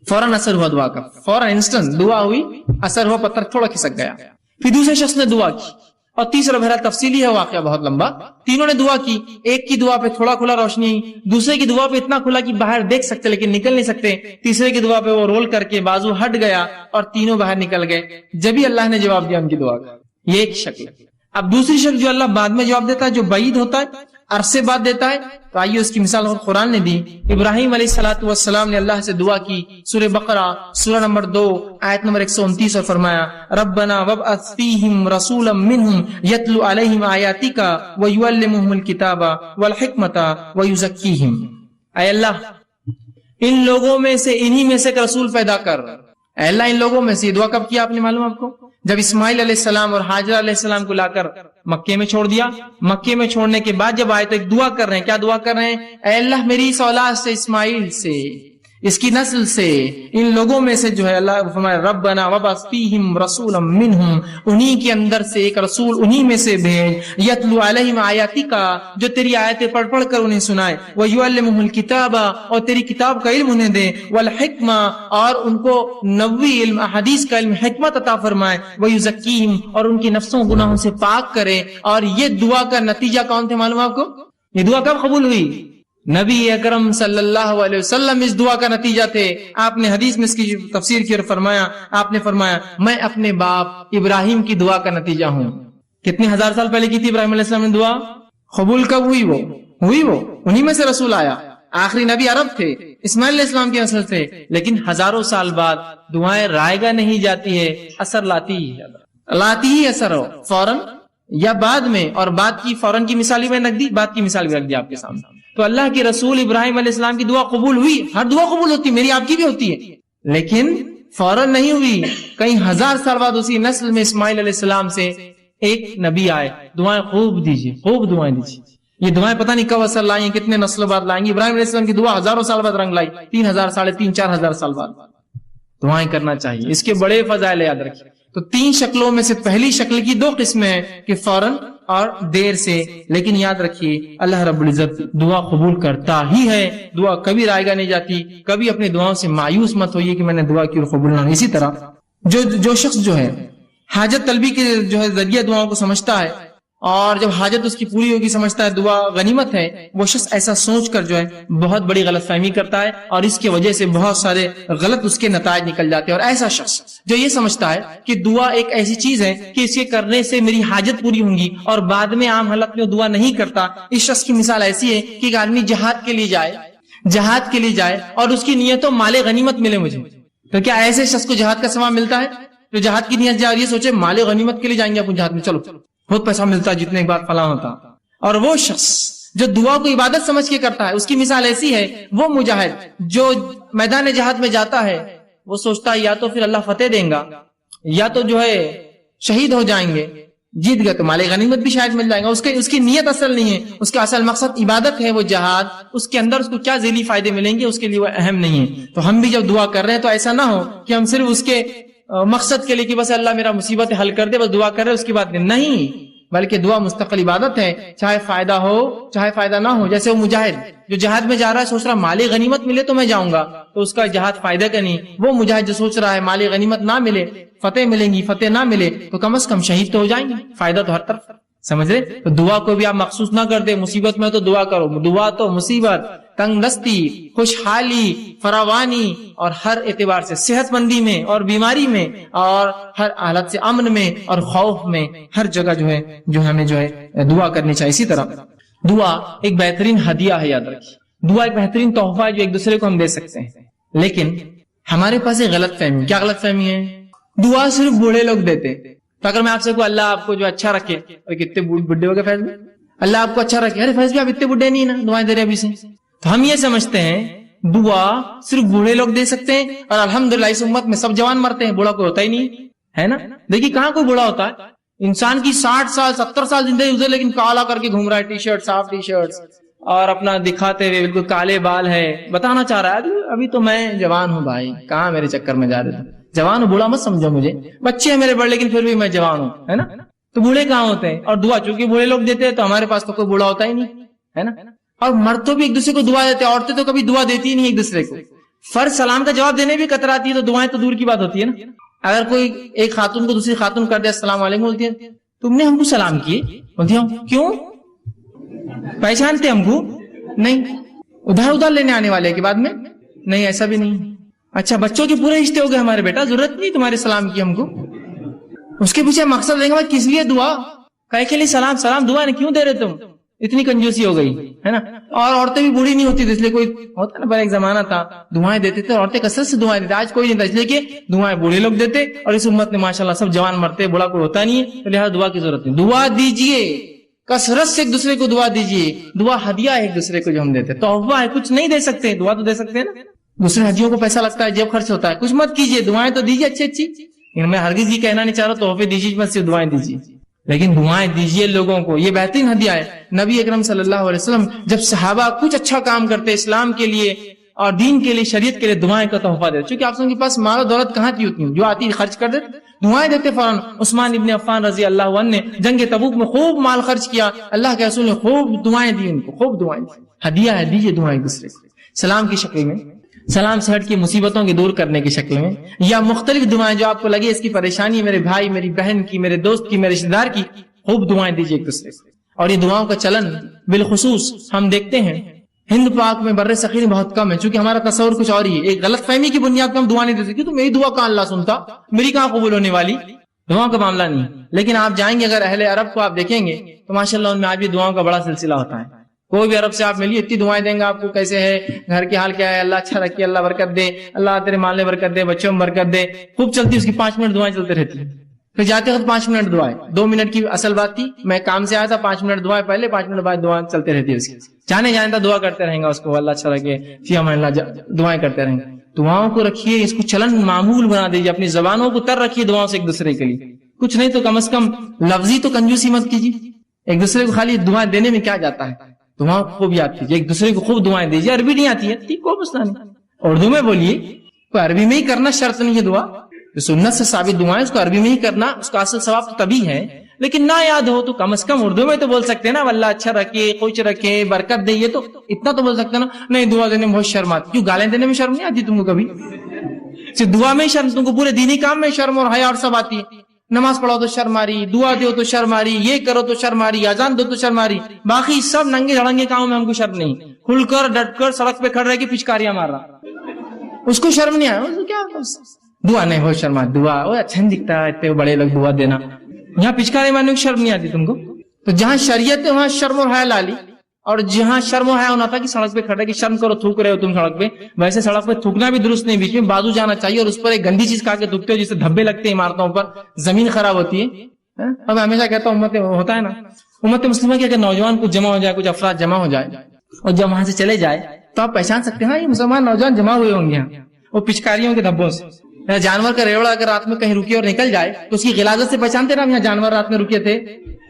فوراً اثر ہوا دعا کا, فوراً انسٹنٹ دعا ہوئی, اثر ہوا, پتھر تھوڑا کھسک گیا. پھر دوسرے شخص نے دعا کی, اور تیسرا بہرحال تفصیلی ہے واقعہ بہت لمبا. تینوں نے دعا کی. ایک کی دعا پہ تھوڑا کھلا روشنی آئی, دوسرے کی دعا پہ اتنا کھلا کہ باہر دیکھ سکتے لیکن نکل نہیں سکتے, تیسرے کی دعا پہ وہ رول کر کے بازو ہٹ گیا اور تینوں باہر نکل گئے. جبھی اللہ نے جواب دیا ان کی دعا کا. یہ ایک شکل. اب دوسری شکل جو اللہ بعد میں جواب دیتا ہے, جو بعید ہوتا ہے, عرصے بعد دیتا ہے, تو آئیے اس کی مثال اور قرآن نے دی. ابراہیم علیہ الصلوۃ والسلام نے اللہ سے دعا کی, سورہ بقرہ سورہ نمبر 2 آیت نمبر 129, اور فرمایا ربنا وابعث فیہم رسولا منہم یتلو علیہم آیاتک ویعلمہم الکتاب والحکمۃ ویزکیہم. اے اللہ ان لوگوں میں سے, انہی میں سے ایک رسول پیدا کر. اے اللہ ان لوگوں میں سے. دعا کب کیا آپ نے معلوم آپ کو؟ جب اسماعیل علیہ السلام اور حاجرہ علیہ السلام کو لا کر مکے میں چھوڑ دیا. مکے میں چھوڑنے کے بعد جب آئے تو ایک دعا کر رہے ہیں. کیا دعا کر رہے ہیں؟ اے اللہ میری اس اولاد سے, اسماعیل سے, اس کی نسل سے, ان لوگوں میں سے جو ہے اللہ فرمائے ربنا وابعث فیہم رسولا منہم, انہی کے اندر سے ایک رسول انہی میں سے بھیج, یتلو علیہم آیاتک, جو تیری آیتیں پڑھ پڑھ کر انہیں سنائے, ویعلمہم الکتاب, اور تیری کتاب کا علم انہیں دے, والحکمہ, اور ان کو نبوی علم احادیث کا علم حکمت عطا فرمائے, ویزکیہم, اور ان کی نفسوں گناہوں سے پاک کرے. اور یہ دعا کا نتیجہ کون تھے معلوم آپ کو؟ یہ دعا کب قبول ہوئی؟ نبی اکرم صلی اللہ علیہ وسلم اس دعا کا نتیجہ تھے. آپ نے حدیث میں اس کی تفسیر کی اور فرمایا, آپ نے فرمایا میں اپنے باپ ابراہیم کی دعا کا نتیجہ ہوں. کتنے ہزار سال پہلے کی تھی ابراہیم علیہ السلام نے دعا؟ قبول کب ہوئی؟ وہ انہی میں سے رسول آیا. آخری نبی عرب تھے, اسماعیل علیہ السلام کی نسل تھے, لیکن ہزاروں سال بعد دعائیں رائے گاہ نہیں جاتی ہے, اثر لاتی ہی اثر ہو فوراً یا بعد میں. اور بعد کی فوراً کی مثال بھی میں رکھ دی, بعد کی مثال بھی رکھ دی آپ کے سامنے. تو اللہ کے رسول ابراہیم علیہ السلام کی دعا قبول ہوئی. ہر دعا قبول ہوتی, میری آپ کی بھی ہوتی ہے, لیکن فوراً نہیں ہوئی. کئی ہزار سال بعد اسی نسل میں اسماعیل علیہ السلام سے ایک نبی آئے. دعائیں خوب دیجیے, خوب دعائیں دیجیے. یہ دعائیں پتہ نہیں کب اثر لائیں, کتنے نسلوں بعد لائیں گی. ابراہیم علیہ السلام کی دعا ہزاروں سال بعد رنگ لائی, 3000 3.5 4,000 سال بعد. دعائیں کرنا چاہیے, اس کے بڑے فضائل یاد رکھیے. تو 3 شکلوں میں سے پہلی شکل کی 2 قسمیں ہیں کہ فوراً اور دیر سے. لیکن یاد رکھیے اللہ رب العزت دعا قبول کرتا ہی ہے. دعا کبھی رائے گاہ نہیں جاتی. کبھی اپنی دعاؤں سے مایوس مت ہوئیے کہ میں نے دعا کی اور قبول نہ. اسی طرح جو شخص جو ہے حاجت طلبی کے جو ہے ذریعے دعاؤں کو سمجھتا ہے, اور جب حاجت اس کی پوری ہوگی سمجھتا ہے دعا غنیمت ہے, وہ شخص ایسا سوچ کر جو ہے بہت بڑی غلط فہمی کرتا ہے, اور اس کی وجہ سے بہت سارے غلط اس کے نتائج نکل جاتے ہیں. اور ایسا شخص جو یہ سمجھتا ہے کہ دعا ایک ایسی چیز ہے کہ اس کے کرنے سے میری حاجت پوری ہوں گی, اور بعد میں عام حالت میں دعا نہیں کرتا, اس شخص کی مثال ایسی ہے کہ ایک آدمی جہاد کے لیے جائے اور اس کی نیت و مال غنیمت ملے مجھے. تو کیا ایسے شخص کو جہاد کا ثواب ملتا ہے جو جہاد کی نیت جائے اور یہ سوچے مال غنیمت کے لیے جائیں گے اپنے جہاد میں, چلو بہت پیسہ ملتا ہے جتنے ایک بار فلاں ہوتا. اور وہ شخص جو دعا کو عبادت سمجھ کے کرتا ہے, اس کی مثال ایسی ہے وہ مجاہد جو میدان جہاد میں جاتا ہے, وہ سوچتا ہے یا تو پھر اللہ فتح دیں گا, یا تو جو ہے شہید ہو جائیں گے, جیت گئے تو مال غنیمت بھی شاید مل جائے گا. اس کی نیت اصل نہیں ہے, اس کا اصل مقصد عبادت ہے, وہ جہاد. اس کے اندر اس کو کیا ذیلی فائدے ملیں گے اس کے لیے وہ اہم نہیں ہے. تو ہم بھی جب دعا کر رہے ہیں تو ایسا نہ ہو کہ ہم صرف اس کے مقصد کے لیے کہ بس اللہ میرا مصیبت حل کر دے, بس دعا کر رہے اس کی بات نہیں, بلکہ دعا مستقل عبادت ہے, چاہے فائدہ ہو چاہے فائدہ نہ ہو. جیسے وہ مجاہد جو جہاد میں جا رہا ہے سوچ رہا مال غنیمت ملے تو میں جاؤں گا, تو اس کا جہاد فائدہ کا نہیں. وہ مجاہد جو سوچ رہا ہے مال غنیمت نہ ملے, فتح ملیں گی, فتح نہ ملے تو کم از کم شہید تو ہو جائیں گے, فائدہ تو ہر طرف. سمجھ رہے؟ تو دعا کو بھی آپ مخصوص نہ کر دیں, مصیبت میں تو دعا کرو. دعا تو مصیبت, تنگ دستی, خوشحالی, فراوانی, اور ہر اعتبار سے صحت مندی میں اور بیماری میں اور ہر حالت سے امن میں اور خوف میں, ہر جگہ جو ہمیں جو ہے دعا کرنی چاہیے. اسی طرح دعا ایک بہترین ہدیہ ہے, یاد رکھیے. دعا ایک بہترین تحفہ ہے جو ایک دوسرے کو ہم دے سکتے ہیں. لیکن ہمارے پاس ایک غلط فہمی. کیا غلط فہمی ہے؟ دعا صرف بوڑھے لوگ دیتے. تو اگر میں آپ سے کہوں اللہ آپ کو جو اچھا رکھے, اور کتنے بڈھے ہو گئے فیض میں, اللہ آپ کو اچھا رکھے, ارے فیض بھی آپ اتنے بڈھے نہیں نا, دعائیں دے رہے ابھی سے. تو ہم یہ سمجھتے ہیں دعا صرف بوڑھے لوگ دے سکتے ہیں, اور الحمدللہ اس امت میں سب جوان مرتے ہیں, بوڑھا کوئی ہوتا ہی نہیں ہے نا. دیکھیے کہاں کوئی بوڑھا ہوتا ہے. انسان کی 60 سال 70 سال زندگی گزر, لیکن کالا کر کے گھوم رہا ہے, ٹی شرٹ صاف ٹی شرٹ, اور اپنا دکھاتے ہوئے بالکل کالے بال ہے, بتانا چاہ رہا ہے ابھی تو میں جوان ہوں بھائی, کہاں میرے چکر میں جا رہے تھے. جوان ہوں, بوڑھا مت سمجھو مجھے, بچے ہیں میرے بڑے لیکن پھر بھی میں جوان ہوں, ہے نا. تو بوڑھے کہاں ہوتے ہیں؟ اور دعا چونکہ بوڑھے لوگ دیتے ہیں تو ہمارے پاس تو کوئی بوڑھا ہوتا ہی نہیں, ہے نا. اور مرد تو بھی ایک دوسرے کو دعا دیتے ہیں, عورتیں تو کبھی دعا دیتی ہی نہیں ایک دوسرے کو. فرض سلام کا جواب دینے بھی کتراتی ہے, تو دعائیں تو دور کی بات ہوتی ہے نا. اگر کوئی ایک خاتون کو دوسری خاتون کر دے السلام علیکم بولتی ہے تم نے ہم کو سلام کیے؟ بولتی ہوں کیوں؟ پہچانتے ہم کو؟ نہیں. ادھار لینے آنے والے کے بعد میں نہیں، ایسا بھی نہیں. اچھا بچوں کے پورے رشتے ہو گئے ہمارے، بیٹا ضرورت نہیں تمہارے سلام کی ہم کو. اس کے پیچھے مقصد دیں گے کس لیے دعا کہے کے لیے سلام دعا نہیں کیوں دے رہے تم؟ اتنی کنجوسی ہو گئی ہے نا. اور عورتیں بھی بوڑھی نہیں ہوتی تھی، اس لیے کوئی ہوتا نا، پر ایک زمانہ تھا دعائیں دیتے تھے عورتیں کثرت سے دعائیں دیتے. آج کوئی نہیں تھا، اس لیے کہ دعائیں بوڑھے لوگ دیتے اور اس امت میں ماشاءاللہ سب جوان مرتے، بوڑھا کوئی ہوتا نہیں ہے، لہٰذا دعا کی ضرورت نہیں. دعا دیجئے کثرت سے، ایک دوسرے کو دعا دیجئے. دعا ہدیہ ہے ایک دوسرے کو جو ہم دیتے. تحفہ ہے، کچھ نہیں دے سکتے، دعا تو دے سکتے ہیں نا. دوسرے ہدیوں کو پیسہ لگتا ہے، جیب خرچ ہوتا ہے، کچھ مت کیجئے، دعائیں تو دیجئے اچھی اچھی. میں ہرگز یہ کہنا نہیں چاہ رہا تحفے دیجیے مت، صرف دعائیں دیجیے، لیکن دعائیں دیجیے لوگوں کو. یہ بہترین ہدیہ ہے. نبی اکرم صلی اللہ علیہ وسلم جب صحابہ کچھ اچھا کام کرتے اسلام کے لیے اور دین کے لیے، شریعت کے لیے، دعائیں کا تحفہ دیتے. چونکہ آپ کے پاس مال و دولت کہاں تھی اتنی، جو آتی خرچ کر دیتے، دعائیں دیتے فوراً. عثمان ابن عفان رضی اللہ عنہ نے جنگ تبوک میں خوب مال خرچ کیا، اللہ کے رسول نے خوب دعائیں دی ان کو، خوب دعائیں دی. ہدیہ ہے، دیجیے دعائیں دوسرے کو، سلام کی شکل میں، سلام سے ہٹ کی مصیبتوں کی دور کرنے کی شکل میں، یا مختلف دعائیں جو آپ کو لگے اس کی پریشانی، میرے بھائی، میری بہن کی، میرے دوست کی، میرے رشتے دار کی، خوب دعائیں دیجیے ایک دوسرے کو. اور یہ دعاؤں کا چلن بالخصوص ہم دیکھتے ہیں ہند پاک میں، بر صغیر میں بہت کم ہے، چونکہ ہمارا تصور کچھ اور ہی ہے. ایک غلط فہمی کی بنیاد پر ہم دعا نہیں دیتے کہ تو میری دعا کہاں اللہ سنتا، میری کہاں قبول ہونے والی. دعاؤں کا معاملہ نہیں. لیکن آپ جائیں گے اگر اہل عرب کو آپ دیکھیں گے تو ماشاءاللہ ان میں آج بھی دعاؤں کا بڑا سلسلہ ہوتا ہے. کوئی بھی عرب سے آپ ملیے اتنی دعائیں دیں گے آپ کو، کیسے ہے، گھر کے حال کیا ہے، اللہ اچھا رکھے، اللہ برکت دے، اللہ تیرے مال میں برکت دے، بچوں میں برکت دے. خوب چلتی اس کی 5 منٹ دعائیں چلتے رہتی ہیں. پھر جاتے وقت 5 منٹ دعائیں، 2 منٹ کی اصل بات تھی، میں کام سے آیا تھا 5 منٹ دعائیں پہلے، 5 منٹ بعد دعائیں چلتے رہتی ہے اس کی. جانے جانے دعا کرتے رہیں گا اس کو، اللہ اچھا رکھے، فی امان اللہ، دعائیں کرتے رہیں گے. دعاؤں کو رکھیے، اس کو چلن معمول بنا دیجیے، اپنی زبانوں کو تر رکھیے دعاؤں سے ایک دوسرے کے لیے. کچھ نہیں تو کم از کم لفظی تو کنجوسی مت کیجیے. ایک دوسرے کو خالی دعائیں دینے میں کیا جاتا ہے، دعاؤں کو خوب یاد کیجیے، ایک دوسرے کو خوب دعائیں دیجیے. عربی نہیں آتی ہے ٹھیک، کوئی مسئلہ نہیں، اردو میں بولیے، کوئی عربی میں ہی کرنا شرط نہیں ہے. دعا سنت سے ثابت دعائیں اس کو عربی میں ہی کرنا، اس کا اصل ثواب تو تبھی ہے. لیکن نہ یاد ہو تو کم از کم اردو میں تو بول سکتے ہیں نا، اللہ اچھا رکھے، خوش رکھے، برکت دے، یہ تو اتنا تو بول سکتے ہیں نا. نہیں دعا دینے میں بہت شرم آتی. کیوں گالیں دینے میں شرم نہیں آتی تم کو کبھی؟ صرف دعا میں ہی شرم، تم کو پورے دینی کام میں شرم اور حیا اور سب آتی ہے. نماز پڑھو تو شرم آ رہی، دعا دو تو شرم آ رہی، یہ کرو تو شرم آ رہی، اذان دو تو شرم آ رہی. باقی سب ننگے دھڑنگے کاموں میں ہم کو شرم نہیں. کھل کر ڈٹ کر سڑک پہ کھڑ رہ کے پچکاریاں مار رہا، اس کو شرم نہیں آیا. کیا دعا نہیں بہت شرم آتی، دعا وہ اچھا نہیں دکھتا ہے، اتنے بڑے لوگ دعا دینا. یہاں پچکارے مارنے کی شرم نہیں آتی تم کو؟ تو جہاں شریعت ہے وہاں شرم اور حیا لالی، اور جہاں شرم و حیا ہونا تھا کہ سڑک پہ کھڑے کہ شرم کرو، تھوک رہے ہو تم سڑک پہ، ویسے سڑک پہ تھوکنا بھی درست نہیں، بیچ میں بازو جانا چاہیے، اور اس پر ایک گندی چیز کھا کے تھوکتے ہو جس سے دھبے لگتے ہیں عمارتوں پر، زمین خراب ہوتی ہے. اور میں ہمیشہ کہتا ہوں امت ہوتا ہے نا، امت مسلمہ کے اگر نوجوان کچھ جمع ہو جائے، کچھ افراد جمع ہو جائے اور جب وہاں سے چلے جائے تو آپ پہچان سکتے ہیں ہاں یہ مسلمان نوجوان جمع ہوئے ہوں گے وہ پچکاریوں کے دھبوں سے. جانور کا ریوڑا اگر رات میں کہیں رکے اور نکل جائے تو اس کی غلاظت سے پہچانتے نا یہاں جانور رات میں رکے تھے،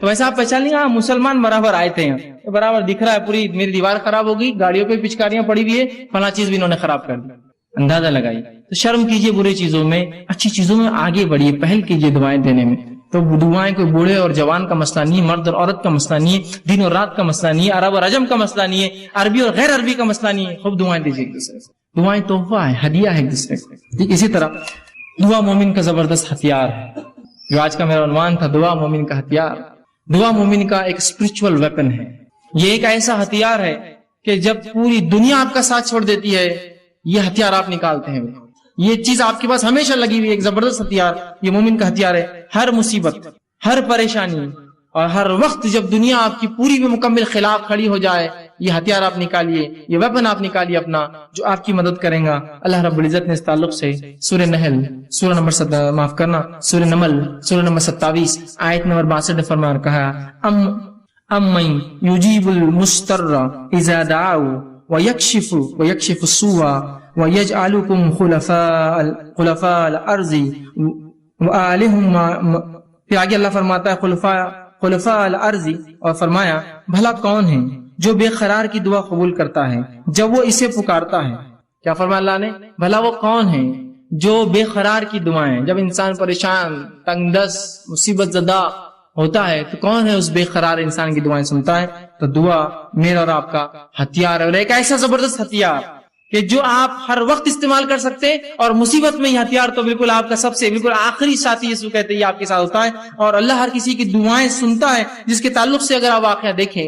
تو ویسا آپ پہچان لیں ہاں مسلمان برابر آئے تھے یہاں، برابر دکھ رہا ہے. پوری میری دیوار خراب ہوگی، گاڑیوں پہ پچکاریاں پڑی ہوئی ہے، فلاں چیز بھی انہوں نے خراب کر دی. اندازہ لگائیے. تو شرم کیجیے برے چیزوں میں، اچھی چیزوں میں آگے بڑھیے، پہل کیجیے دعائیں دینے میں. تو دعائیں کوئی بوڑھے اور جوان کا مسئلہ نہیں ہے، مرد اور عورت کا مسئلہ نہیں ہے، دن اور رات کا مسئلہ نہیں ہے، عرب اور عجم کا مسئلہ نہیں ہے، عربی اور غیر عربی کا مسئلہ نہیں ہے. خوب دعائیں دیجیے ایک دوسرے کو. دعائیں تحفہ ہے، ہدیہ ہے ایک دوسرے کو. اسی طرح دعا مومن کا زبردست ہتھیار ہے، جو آج کا میرا عنوان تھا، دعا مومن کا ہتھیار. دعا مومن کا ایک اسپرچول ویپن ہے. یہ ایک ایسا ہتھیار ہے کہ جب پوری دنیا آپ کا ساتھ چھوڑ دیتی ہے یہ ہتھیار آپ نکالتے ہیں. یہ چیز آپ کے پاس ہمیشہ لگی ہوئی، ایک زبردست ہتھیار یہ مومن کا ہتھیار ہے. ہر مصیبت، ہر پریشانی اور ہر وقت جب دنیا آپ کی پوری بھی مکمل خلاف کھڑی ہو جائے، یہ ہتھیار آپ نکالیے، یہ ویپن آپ نکالیے اپنا، جو آپ کی مدد کریں گا. اللہ رب العزت نے اس تعلق سے سورہ نحل سورہ نمبر سورہ نمل سورہ نمبر 27 آیت نمبر 62 میں فرمان کہا، امن یجیب المستر اذا دعوا ویکشف السوء ویجعلکم خلفاء الارض وآلہم. پھر آگے اللہ فرماتا ہے خلفاء الارض، اور فرمایا بھلا کون ہے جو بے قرار کی دعا قبول کرتا ہے جب وہ اسے پکارتا ہے. کیا فرمایا اللہ نے؟ بھلا وہ کون ہے جو بے قرار کی دعائیں، جب انسان پریشان، تنگ دست، مصیبت زدہ ہوتا ہے تو کون ہے اس بے قرار انسان کی دعائیں سنتا ہے؟ تو دعا میرا اور آپ کا ہتھیار ہے، اور ایک ایسا زبردست ہتھیار کہ جو آپ ہر وقت استعمال کر سکتے ہیں، اور مصیبت میں یہ ہتھیار تو بالکل آپ کا سب سے بالکل آخری ساتھی یسوع کہتے ہیں یہ آپ کے ساتھ ہوتا ہے. اور اللہ ہر کسی کی دعائیں سنتا ہے، جس کے تعلق سے اگر آپ واقعہ دیکھیں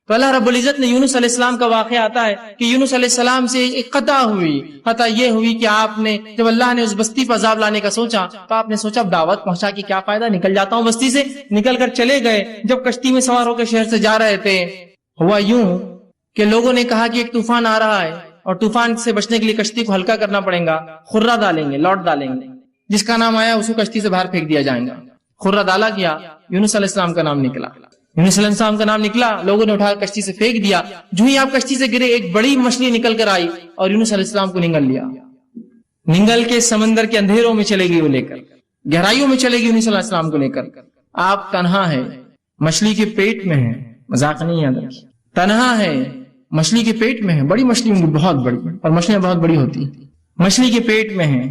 تو اللہ رب العزت نے یونس علیہ السلام کا واقعہ آتا ہے کہ یونس علیہ السلام سے ایک خطا ہوئی. خطا یہ ہوئی کہ آپ نے جب اللہ نے اس بستی پر عذاب لانے کا سوچا تو آپ نے سوچا اب دعوت پہنچا کے کیا فائدہ، نکل جاتا ہوں بستی سے. نکل کر چلے گئے. جب کشتی میں سوار ہو کے شہر سے جا رہے تھے، ہوا یوں کہ لوگوں نے کہا کہ ایک طوفان آ رہا ہے اور طوفان سے بچنے کے لیے کشتی کو ہلکا کرنا پڑے گا، خرہ ڈالیں گے، لوٹ ڈالیں گے، جس کا نام آیا اس کو کشتی سے باہر پھینک دیا جائے گا. خرہ ڈالا گیا، یونس علیہ السلام کا نام نکلا. یونس علیہ السلام کا نام نکلا، لوگوں نے اٹھا کر کشتی سے پھینک دیا. جو ہی آپ کشتی سے گرے ایک بڑی مچھلی نکل کر آئی اور یونس علیہ السلام کو نگل لیا. نگل کے سمندر کے اندھیروں میں چلے گئی، وہ لے کر گہرائیوں میں چلے گئی یونس علیہ السلام کو لے کر. آپ تنہا ہے، مچھلی کے پیٹ میں ہے، مذاق نہیں یاد رکھیے، تنہا ہے، مچھلی کے پیٹ میں ہے. بڑی مچھلی ہوں گی، بہت بڑی، اور مچھلیاں بہت بڑی ہوتی ہیں. مچھلی کے پیٹ میں ہے،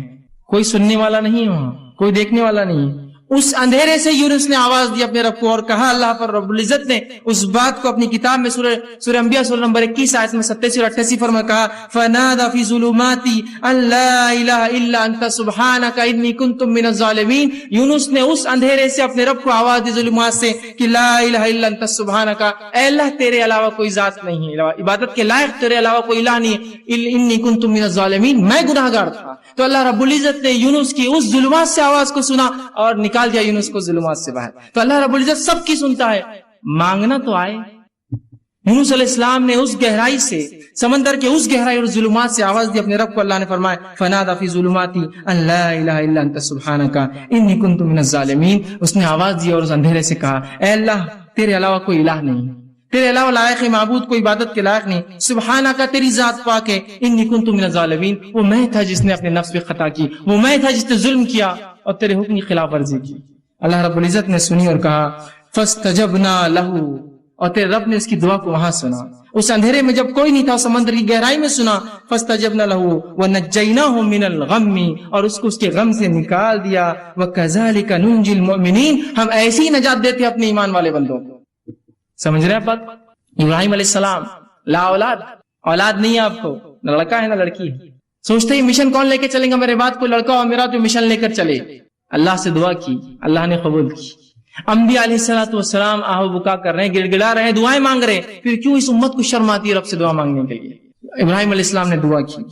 کوئی سننے والا نہیں، وہاں کوئی دیکھنے والا نہیں. اس اندھیرے سے یونس نے آواز دی اپنے رب کو اور کہا. اللہ پر رب العزت نے اس بات کو اپنی کتاب میں سورہ انبیاء سورہ نمبر 21 آیت میں 87 اور 88 فرما کہا فنادى في ظلمات ان لا الہ الا انت سبحانك انی كنت من الظالمین. یونس نے اس اندھیرے سے اپنے رب کو آواز دی ظلمات سے کہ لا الہ الا انت سبحانك، اے اللہ تیرے علاوہ کوئی ذات نہیں ہے، عبادت کے لائق تیرے علاوہ کوئی الہ نہیں ہے، انی كنت من الظالمین، میں گناہگار تھا. تو اللہ رب العزت نے یونس کی اس ظلمات سے آواز کو سنا اور نکال دیا یونس کو ظلمات سے باہر. تو اللہ رب العزت سب کی سنتا ہے، مانگنا تو آئے. یونس علیہ السلام نے اس گہرائی سے، سمندر کے اس گہرائی اور ظلمات سے آواز دی اپنے رب کو. اللہ نے فرمایا فنادى في ظلمات ان لا الہ الا انت سبحانك انی كنت من الظالمین. اس نے آواز دی اور اس اندھیرے سے کہا اے اللہ تیرے علاوہ کوئی الہ نہیں، تیرے علاوہ لائق معبود کوئی عبادت کے لائق نہیں، سبحانہ کا تیری ذات پاک ہے، انی کنت من الظالمین، وہ میں تھا جس نے اپنے نفس پہ خطا کی، وہ میں تھا جس نے ظلم کیا اور تیرے حکم کی خلاف ورزی کی. اللہ رب العزت نے سنی اور کہا فاستجبنا له، اور تیرے رب نے اس کی دعا کو وہاں سنا. اس اندھیرے میں جب کوئی نہیں تھا، سمندر کی گہرائی میں سنا. فاستجبنا له ونجیناه من الغم، اور اس کو اس کے غم سے نکال دیا. وکذالک ننجی المؤمنین، ہم ایسی نجات دیتے اپنے ایمان والے بندوں کو. سمجھ رہے ہیں بات؟ ابراہیم علیہ السلام لا اولاد، اولاد نہیں ہے آپ کو، نہ لڑکا ہے نہ لڑکی ہے. سوچتے ہی مشن کون لے کے چلیں گا میرے بات کو، لڑکا اور میرا تو مشن لے کر چلے. اللہ سے دعا کی، اللہ نے قبول کی. انبیاء علیہ الصلوۃ والسلام آہو بکا کر رہے ہیں، گڑ گڑا رہے ہیں، دعائیں مانگ رہے ہیں. پھر کیوں اس امت کو شرم آتی ہے رب سے دعا مانگنے کے لیے؟ ابراہیم علیہ السلام نے دعا کی،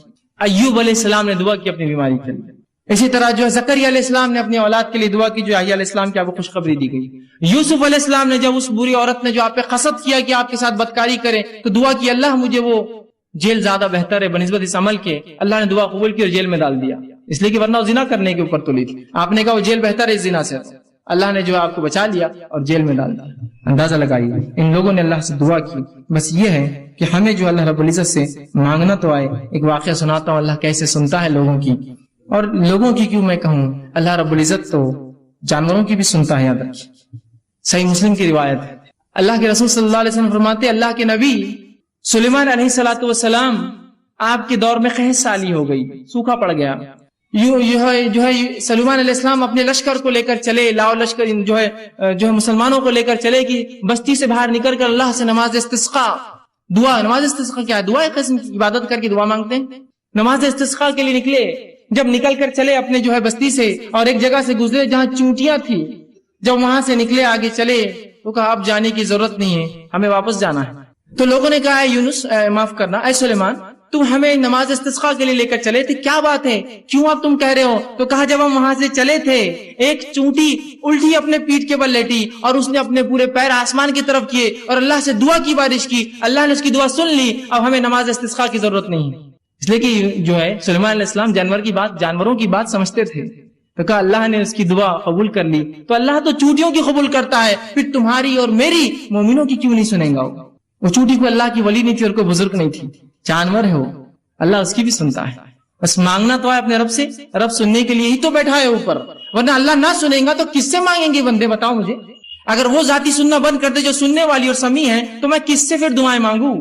ایوب علیہ السلام نے دعا کی اپنی بیماری کے لیے. اسی طرح جو ہے زکریا علیہ السلام نے اپنی اولاد کے لیے دعا کی، جو یحییٰ علیہ السلام کی آپ کو خوشخبری دی گئی. یوسف علیہ السلام نے جب اس بری عورت نے جو آپ پہ قصد کیا کہ آپ کے ساتھ بدکاری کرے تو دعا کی اللہ مجھے وہ جیل زیادہ بہتر ہے بنسبت اس عمل کے. اللہ نے دعا قبول کی اور جیل میں ڈال دیا، اس لیے کہ ورنہ وہ زنا کرنے کے اوپر تلی تھی. آپ نے کہا وہ جیل بہتر ہے اس زنا سے، اللہ نے جو ہے آپ کو بچا لیا اور جیل میں ڈال دیا. اندازہ لگائیے ان لوگوں نے اللہ سے دعا کی. بس یہ ہے کہ ہمیں جو اللہ رب العزت سے مانگنا تو آئے. ایک واقعہ سناتا ہوں اللہ کیسے سنتا ہے لوگوں کی، اور لوگوں کی کیوں میں کہوں، اللہ رب العزت تو جانوروں کی بھی سنتا ہے. یاد رکھیے صحیح مسلم کی روایت ہے، اللہ کے رسول صلی اللہ علیہ وسلم فرماتے اللہ کے نبی سلیمان علیہ الصلوۃ والسلام آپ کے دور میں قحط سالی ہو گئی، سوکھا پڑ گیا. جو ہے سلیمان علیہ السلام اپنے لشکر کو لے کر چلے، لاؤ لشکر جو ہے مسلمانوں کو لے کر چلے کہ بستی سے باہر نکل کر اللہ سے نماز استسقاء دعا. نماز استسقاء کیا ہے؟ دعا ایک قسم کی عبادت کر کے دعا مانگتے ہیں. نماز استسقاء کے لیے نکلے. جب نکل کر چلے اپنے جو ہے بستی سے اور ایک جگہ سے گزرے جہاں چونٹیاں تھی، جب وہاں سے نکلے آگے چلے تو کہا اب جانے کی ضرورت نہیں ہے، ہمیں واپس جانا ہے. تو لوگوں نے کہا اے یونس، معاف کرنا اے سلیمان، تم ہمیں نماز استسقاء کے لیے لے کر چلے تھے، کیا بات ہے، کیوں اب تم کہہ رہے ہو؟ تو کہا جب ہم وہاں سے چلے تھے ایک چونٹی الٹی اپنے پیٹھ کے بل لیٹی اور اس نے اپنے پورے پیر آسمان کی طرف کیے اور اللہ سے دعا کی بارش کی، اللہ نے اس کی دعا سن لی، اب ہمیں نماز استسقاء کی ضرورت نہیں ہے. اس لیے کہ جو ہے سلیمان علیہ السلام جانوروں کی بات سمجھتے تھے. تو کہا اللہ نے اس کی دعا قبول کر لی. تو اللہ تو چونٹیوں کی قبول کرتا ہے، پھر تمہاری اور میری مومنوں کی کیوں نہیں سنیں گا؟ وہ چونٹی کو اللہ کی ولی نہیں تھی اور کوئی بزرگ نہیں تھی، جانور ہے وہ، اللہ اس کی بھی سنتا ہے. بس مانگنا تو ہے اپنے رب سے، رب سننے کے لیے ہی تو بیٹھا ہے اوپر، ورنہ اللہ نہ سنیں گا تو کس سے مانگیں گے بندے؟ بتاؤ مجھے. اگر وہ ذاتی سننا بند کر دے جو سننے والی اور سمیع ہے تو میں کس سے پھر دعائیں مانگوں؟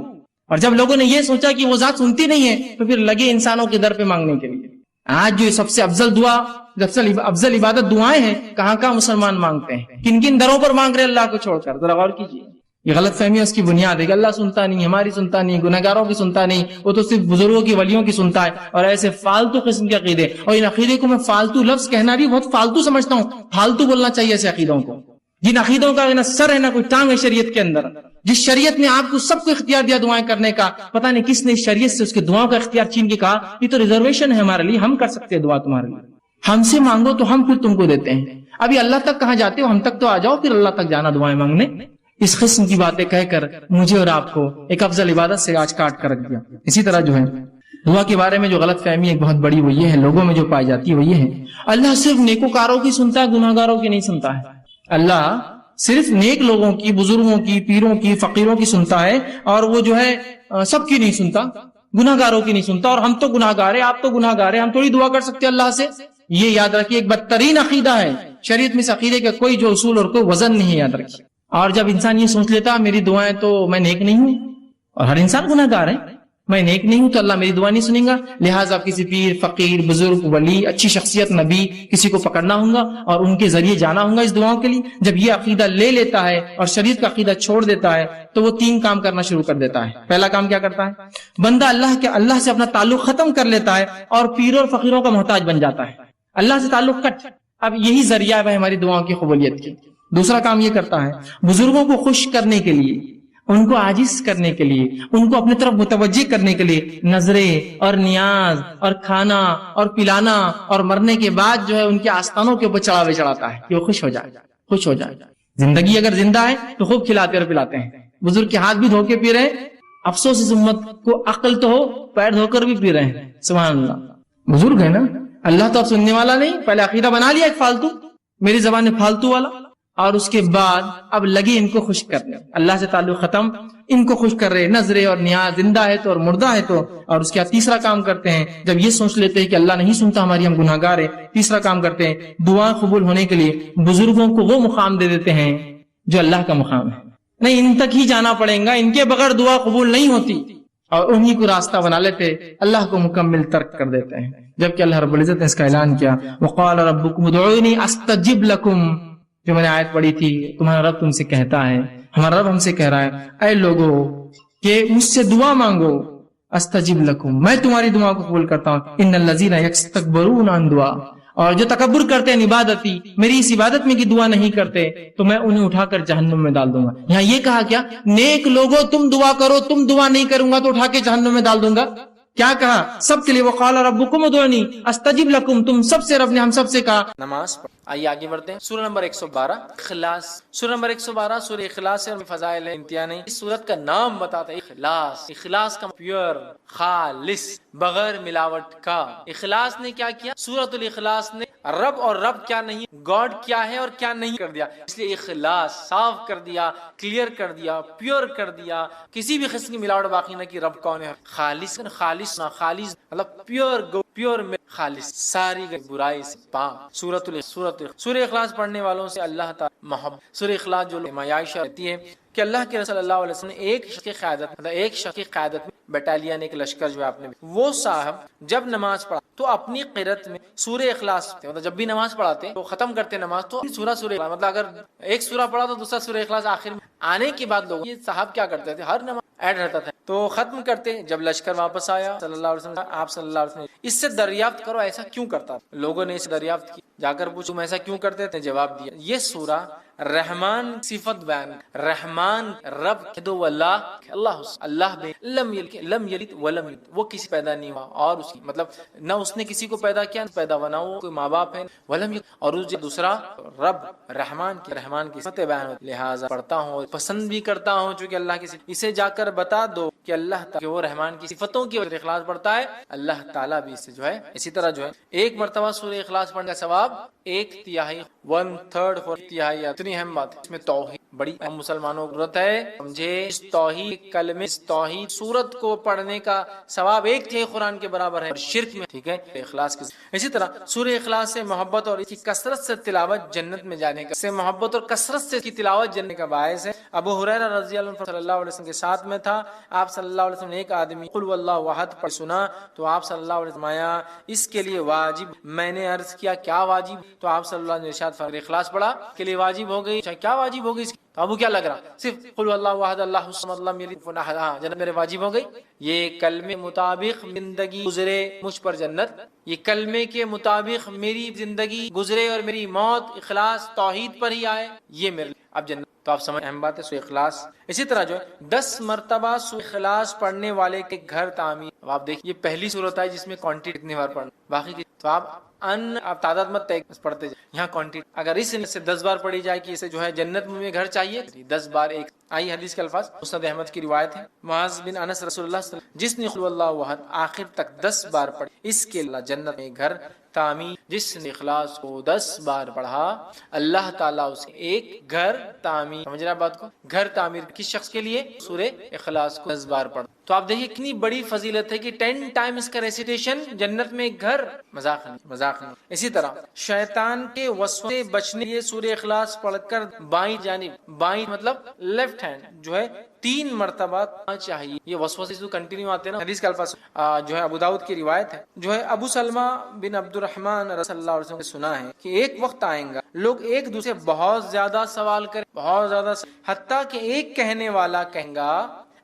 اور جب لوگوں نے یہ سوچا کہ وہ ذات سنتی نہیں ہے تو پھر لگے انسانوں کے در پہ مانگنے کے لیے. آج جو سب سے افضل دعا، افضل عبادت دعائیں ہیں، کہاں کہاں مسلمان مانگتے ہیں، کن کن دروں پر مانگ رہے اللہ کو چھوڑ کر، ذرا غور کیجیے. یہ غلط فہمی ہے، اس کی بنیاد ہے کہ اللہ سنتا نہیں، ہماری سنتا نہیں، گنہگاروں کی سنتا نہیں، وہ تو صرف بزرگوں کی ولیوں کی سنتا ہے، اور ایسے فالتو قسم کے عقیدے. اور ان عقیدے کو میں فالتو لفظ کہنا بھی بہت فالتو سمجھتا ہوں. فالتو بولنا چاہیے ایسے عقیدوں کو، جن عقیدوں کا نہ سر ہے نہ کوئی ٹانگ ہے شریعت کے اندر. جس شریعت نے آپ کو سب کو اختیار دیا دعائیں کرنے کا، پتہ نہیں کس نے شریعت سے اس کے دعاؤں کا اختیار چھین کے کہا یہ تو ریزرویشن ہے ہمارے لیے، ہم کر سکتے ہیں دعا تمہارے لیے، ہم سے مانگو تو ہم پھر تم کو دیتے ہیں. ابھی اللہ تک کہاں جاتے ہو؟ ہم تک تو آ جاؤ، پھر اللہ تک جانا دعائیں مانگنے. اس قسم کی باتیں کہہ کر مجھے اور آپ کو ایک افضل عبادت سے آج کاٹ کر رکھ دیا. اسی طرح جو ہے دعا کے بارے میں جو غلط فہمی ایک بہت بڑی وہ یہ ہے، لوگوں میں جو پائی جاتی ہے وہ یہ ہے، اللہ صرف نیکوکاروں کی سنتا ہے، گناہگاروں کی نہیں سنتا ہے. اللہ صرف نیک لوگوں کی، بزرگوں کی، پیروں کی، فقیروں کی سنتا ہے، اور وہ جو ہے سب کی نہیں سنتا، گناہگاروں کی نہیں سنتا. اور ہم تو گناہگار ہیں، آپ تو گناہگار ہیں، ہم تھوڑی دعا کر سکتے اللہ سے. یہ یاد رکھیے ایک بدترین عقیدہ ہے شریعت میں، اس عقیدے کا کوئی جو اصول اور کوئی وزن نہیں ہے، یاد رکھیے. اور جب انسان یہ سوچ لیتا میری دعائیں تو میں نیک نہیں ہوں، اور ہر انسان گناہگار ہے، میں نیک نہیں ہوں تو اللہ میری دعا نہیں سنیں گا، لہٰذا کسی پیر، فقیر، بزرگ، ولی، اچھی شخصیت، نبی کسی کو پکڑنا ہوں گا اور ان کے ذریعے جانا ہوں گا اس دعاؤں کے لیے. جب یہ عقیدہ لے لیتا ہے اور شریعت کا عقیدہ چھوڑ دیتا ہے تو وہ 3 کام کرنا شروع کر دیتا ہے. پہلا کام کیا کرتا ہے؟ بندہ اللہ سے اپنا تعلق ختم کر لیتا ہے اور پیروں اور فقیروں کا محتاج بن جاتا ہے. اللہ سے تعلق کٹ، اب یہی ذریعہ ہے ہماری دعاؤں کی قبولیت کی. دوسرا کام یہ کرتا ہے بزرگوں کو خوش کرنے کے لیے، ان کو عاجز کرنے کے لیے، ان کو اپنی طرف متوجہ کرنے کے لیے نظریں اور نیاز اور کھانا اور پلانا، اور مرنے کے بعد جو ہے ان کے آستانوں کے اوپر چڑھاوے چڑھاتا ہے کہ وہ خوش ہو جائے، خوش ہو جائے. زندگی اگر زندہ ہے تو خوب کھلاتے اور پلاتے ہیں. بزرگ کے ہاتھ بھی دھو کے پی رہے ہیں، افسوس اس امت کو عقل تو ہو، پیر دھو کر بھی پی رہے ہیں. سبحان اللہ، بزرگ ہے نا. اللہ تو اب سننے والا نہیں، پہلے عقیدہ بنا لیا ایک فالتو، میری زبان میں فالتو والا، اور اس کے بعد اب لگے ان کو خوش کرنے. اللہ سے تعلق ختم، ان کو خوش کر رہے، نظریں اور نیاز، زندہ ہے تو اور مردہ ہے تو. اور اس کے بعد تیسرا کام کرتے ہیں، جب یہ سوچ لیتے ہیں کہ اللہ نہیں سنتا ہماری، ہم گناہگار ہیں، تیسرا کام کرتے ہیں دعا قبول ہونے کے لیے بزرگوں کو وہ مقام دے دیتے ہیں جو اللہ کا مقام ہے. نہیں، ان تک ہی جانا پڑے گا، ان کے بغیر دعا قبول نہیں ہوتی، اور انہی کو راستہ بنا لیتے، اللہ کو مکمل ترک کر دیتے ہیں. جبکہ اللہ رب العزت نے اس کا اعلان کیا، وقال ربکم ادعونی استجب لکم، جو میں نے آیت پڑھی تھی، تمہارا رب تم سے کہتا ہے، ہمارا رب ہم سے کہہ رہا ہے اے لوگو کہ مجھ سے دعا مانگو، استجب لکم، میں تمہاری دعا کو قبول کرتا ہوں. ان الذین یستکبرون عن دعا، اور جو تکبر کرتے ہیں عبادتی، میری اس عبادت میں کی دعا نہیں کرتے تو میں انہیں اٹھا کر جہنم میں ڈال دوں گا. یہاں یہ کہا کیا؟ نیک لوگوں تم دعا کرو، تم دعا نہیں کروں گا تو اٹھا کے جہنم میں ڈال دوں گا. کیا کہا؟ سب کے لیے، وقال ربکم ادعونی استجب لکم، تم سب سے، رب نے ہم سب سے کہا. نماز آئیے آگے بڑھتے ہیں. سورہ نمبر 112 اخلاص. سورہ نمبر 112 سورہ اخلاص ہے، اور فضائل ہے انتہا نہیں. اس سورت کا نام بتاتا ہے اخلاص. اخلاص کا پیور، خالص، بغیر ملاوٹ کا. اخلاص نے کیا کیا؟ سورۃ الاخلاص نے رب اور رب کیا نہیں، گاڈ کیا ہے اور کیا نہیں کر دیا. اس لیے اخلاص صاف کر دیا، کلیئر کر دیا، پیور کر دیا، کسی بھی قسم کی ملاوٹ باقی نہ کی. رب کون ہے؟ خالص. خالص نہ خالص مطلب پیور میں خالص، ساری برائی سے پاک. سورہ اخلاص پڑھنے والوں سے اللہ تعالی محبت. سورہ اخلاص جو عائشہ کہتی ہے کہ اللہ کے رسول اللہ علیہ وسلم نے ایک شخص کی قیادت میں بٹالین، ایک لشکر جو ہے آپ نے، وہ صاحب جب نماز پڑھا تو اپنی قرات میں سورہ اخلاص، مطلب جب بھی نماز پڑھاتے تو ختم کرتے نماز تو سورہ مطلب اگر ایک سورہ پڑھا تو دوسرا سورہ اخلاص آخر میں آنے کے بعد لوگ، یہ صاحب کیا کرتے تھے، ہر نماز ایڈ رہتا تھا تو ختم کرتے. جب لشکر واپس آیا صلی اللہ علیہ وسلم، آپ صلی اللہ علیہ وسلم اس سے دریافت کرو ایسا کیوں کرتا. لوگوں نے اسے دریافت کی، جا کر پوچھو ایسا کیوں کرتے تھے. جواب دیا یہ سورہ رحمان صفت بیان، رحمان رب کہدو اللہ لم یلد ولم یولد، وہ کسی پیدا نہیں ہوا، اور اس کی مطلب نہ اس نے کسی کو پیدا کیا، پیدا بنا وہ کوئی ماں باپ ہے، ولم یولد. اور دوسرا رب رحمان کی صفت بیان ہوتی، لہٰذا پڑھتا ہوں، پسند بھی کرتا ہوں چونکہ اللہ کی صفت. اسے جا کر بتا دو کہ اللہ تعالی وہ رحمان کی صفتوں کی وجہ اخلاص پڑھتا ہے، اللہ تعالیٰ بھی اس سے جو ہے اسی طرح جو ہے ایک مرتبہ سورہ اخلاص پڑھنے کا ثواب 1/3 1/3 اتنی اہم بات ہے. اس میں توحید بڑی اہم مسلمانوں کو ضرورت ہے، سمجھے. اس توحید کلمے، اس توحید سورت کو پڑھنے کا ثواب 1/3 قرآن کے برابر ہے. اور شرک میں ٹھیک ہے اخلاص کی. اسی طرح سورہ اخلاص سے محبت اور اس کی کثرت سے تلاوت جنت میں جانے کا، سے محبت اور کثرت سے اس کی تلاوت جنت کا باعث ہے. ابو ہریرہ رضی اللہ عنہ صلی اللہ علیہ وسلم کے ساتھ میں تھا، آپ صلی اللہ علیہ وسلم نے ایک آدمی قل واللہ احد پڑھ سنا تو آپ صلی اللہ علیہ وسلم آیا اس کے لیے واجب. میں نے عرض کیا کیا واجب؟ تو آپ صلی اللہ علیہ وسلم نے ارشاد فرمایا اخلاص پڑھا کے لیے واجب ہو گئی. کیا واجب ہو گئی؟ تو ابو کیا لگ رہا صرف قل اللہ احد اللہ الصمد لم یلد ولم یولد، ہاں جنت میرے واجب ہو گئی، یہ کلمے مطابق زندگی گزرے مجھ پر جنت، یہ کلمے کے مطابق میری زندگی گزرے اور میری موت اخلاص توحید پر ہی آئے، یہ میرے لیے اب جنت۔ تو آپ سمجھ اہم بات ہے سورہ اخلاص۔ اسی طرح جو ہے 10 مرتبہ سورہ اخلاص پڑھنے والے کے گھر تعمیر۔ اب آپ دیکھیں یہ پہلی صورت ہے جس میں کوانٹٹی کتنی بار پڑھنا، باقی کی تو آپ تعداد مت طے پڑھتے جائیں، یہاں کوانٹٹی اگر اس سے 10 بار پڑھی جائے کہ اسے جو ہے جنت میں گھر چاہیے 10 بار ایک آئی حدیث کے الفاظ مسند احمد کی روایت ہے، معاذ بن انس رسول اللہ صلی اللہ علیہ وسلم جس نے قل اللہ احد آخر تک 10 بار پڑھی اس کے اللہ جنت میں گھر تعمیر، جس نے اخلاص کو 10 بار پڑھا اللہ تعالیٰ اسے ایک گھر تعمیر، سمجھ رہے بات کو، گھر تعمیر کس شخص کے لیے؟ سورہ اخلاص کو 10 بار پڑھا۔ تو آپ دیکھیں کتنی بڑی فضیلت ہے کہ 10 ٹائمز کا ریسیٹیشن جنت میں ایک گھر، مذاق نہیں۔ اسی طرح شیطان کے وسوسے سے بچنے کے لیے سورہ اخلاص پڑھ کر بائیں جانب، بائیں مطلب لیفٹ ہینڈ جو ہے 3 مرتبہ چاہیے، یہ وسوسے جو کنٹینیو آتے ہیں نا، حدیث کے الفاظ جو ہے ابو داؤد کی روایت ہے، جو ہے ابو سلمہ بن عبد الرحمن رضی اللہ عنہ نے سنا ہے کہ ایک وقت آئیں گا لوگ ایک دوسرے بہت زیادہ سوال کریں، بہت زیادہ حتیٰ کہ ایک کہنے والا کہیں گا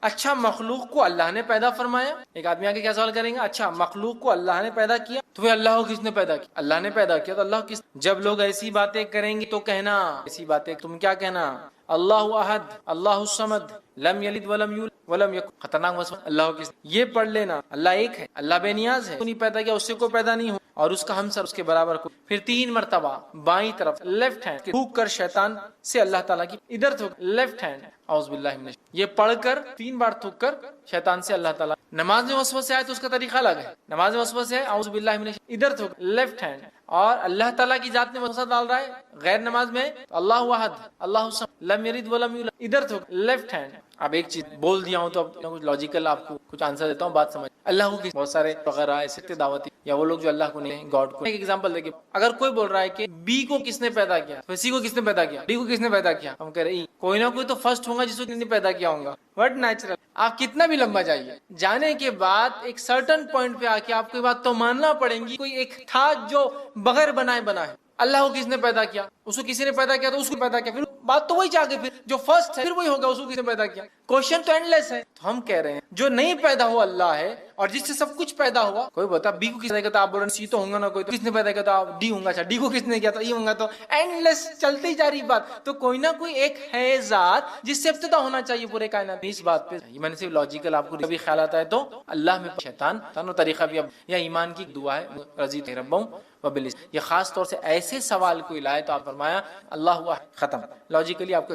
اچھا مخلوق کو اللہ نے پیدا فرمایا، ایک آدمی آگے کیا سوال کریں گا، اچھا مخلوق کو اللہ نے پیدا کیا تو پھر اللہ کو کس نے پیدا کیا؟ اللہ نے پیدا کیا تو اللہ کس؟ جب لوگ ایسی باتیں کریں گے تو کہنا، ایسی باتیں تم کیا کہنا، اللہ احد اللہ الصمد لم یلد ولم یولد ولم یکن، خطرناک وصف، اللہ کس؟ یہ پڑھ لینا، اللہ ایک ہے، اللہ بے نیاز ہے، تو نہیں پیدا کیا اس سے کوئی پیدا نہیں ہو اور اس کا ہم سر اس کے برابر کو۔ پھر 3 مرتبہ بائیں طرف لیفٹ ہینڈ تھوک کر شیطان سے اللہ تعالیٰ کی ادھر تھوک، لیفٹ ہینڈ اعوذ باللہ من الشیطان، یہ پڑھ کر 3 بار تھوک کر شیطان سے اللہ تعالیٰ۔ نماز میں وسوسے آئے تو اس کا طریقہ الگ ہے، نماز میں وسوسے اعوذ باللہ من الشیطان ادھر تھوک لیفٹ ہینڈ، اور اللہ تعالیٰ کی ذات میں وسوسہ ڈال رہا ہے غیر نماز میں اللہ احد اللہ الصمد لم یلد ولم یولد ادھر تھوک لیفٹ ہینڈ۔ اب ایک چیز بول دیا ہوں تو اب کچھ لاجیکل آپ کو کچھ آنسر دیتا ہوں، بات سمجھ۔ اللہ کو بہت سارے وغیرہ ایسے دعوتی یا وہ لوگ جو اللہ کو نہیں، گاڈ کو۔ ایک ایگزامپل دیکھیں، اگر کوئی بول رہا ہے کہ بی کو کس نے پیدا کیا، سی کو کس نے پیدا کیا، ڈی کو کس نے پیدا کیا، ہم کہہ رہے کوئی نہ کوئی تو فرسٹ ہوگا جس کو کس نے پیدا کیا ہوگا، وٹ نیچرل۔ آپ کتنا بھی لمبا جائیے، جانے کے بعد ایک سرٹن پوائنٹ پہ آ کے آپ کو یہ بات تو ماننا پڑیں گی کوئی ایک تھا جو بغیر بنائے بنا ہے۔ اللہ کو کس نے پیدا کیا، اس کو کسی نے پیدا کیا تو اس کو پیدا کیا، پھر بات تو وہی چاہ کے پھر جو فرسٹ ہے پھر وہی ہوگا، اس کو کس نے پیدا کیا۔ کوشچن تو اینڈ لیس ہے۔ تو ہم کہہ رہے ہیں جو نہیں پیدا ہوا اللہ ہے اور جس سے سب کچھ پیدا ہوا، کوئی بتا بی کو کس نے کیا تھا، آپ بول رہے سی تو ہوگا نا، کوئی تو کس نے پیدا کیا تھا ڈی ہوں گا، اچھا ڈی کو کس نے کیا تھا ای ہوں گا، تو اینڈ لیس چلتی جا رہی بات۔ تو کوئی نہ کوئی ایک ہے ذات جس سے ابتدا ہونا چاہیے پورے کائنات۔ اس بات پہ یہ میں نے صرف لاجیکل آپ کو کبھی خیال آتا ہے تو اللہ میں شیطان تانو طریقہ بھی اب یا ایمان کی دعا ہے رضیت ربوں وبالعزت، یہ خاص طور سے ایسے سوال کوئی لائے تو آپ فرمایا اللہ ختم، لاجیکلی آپ کو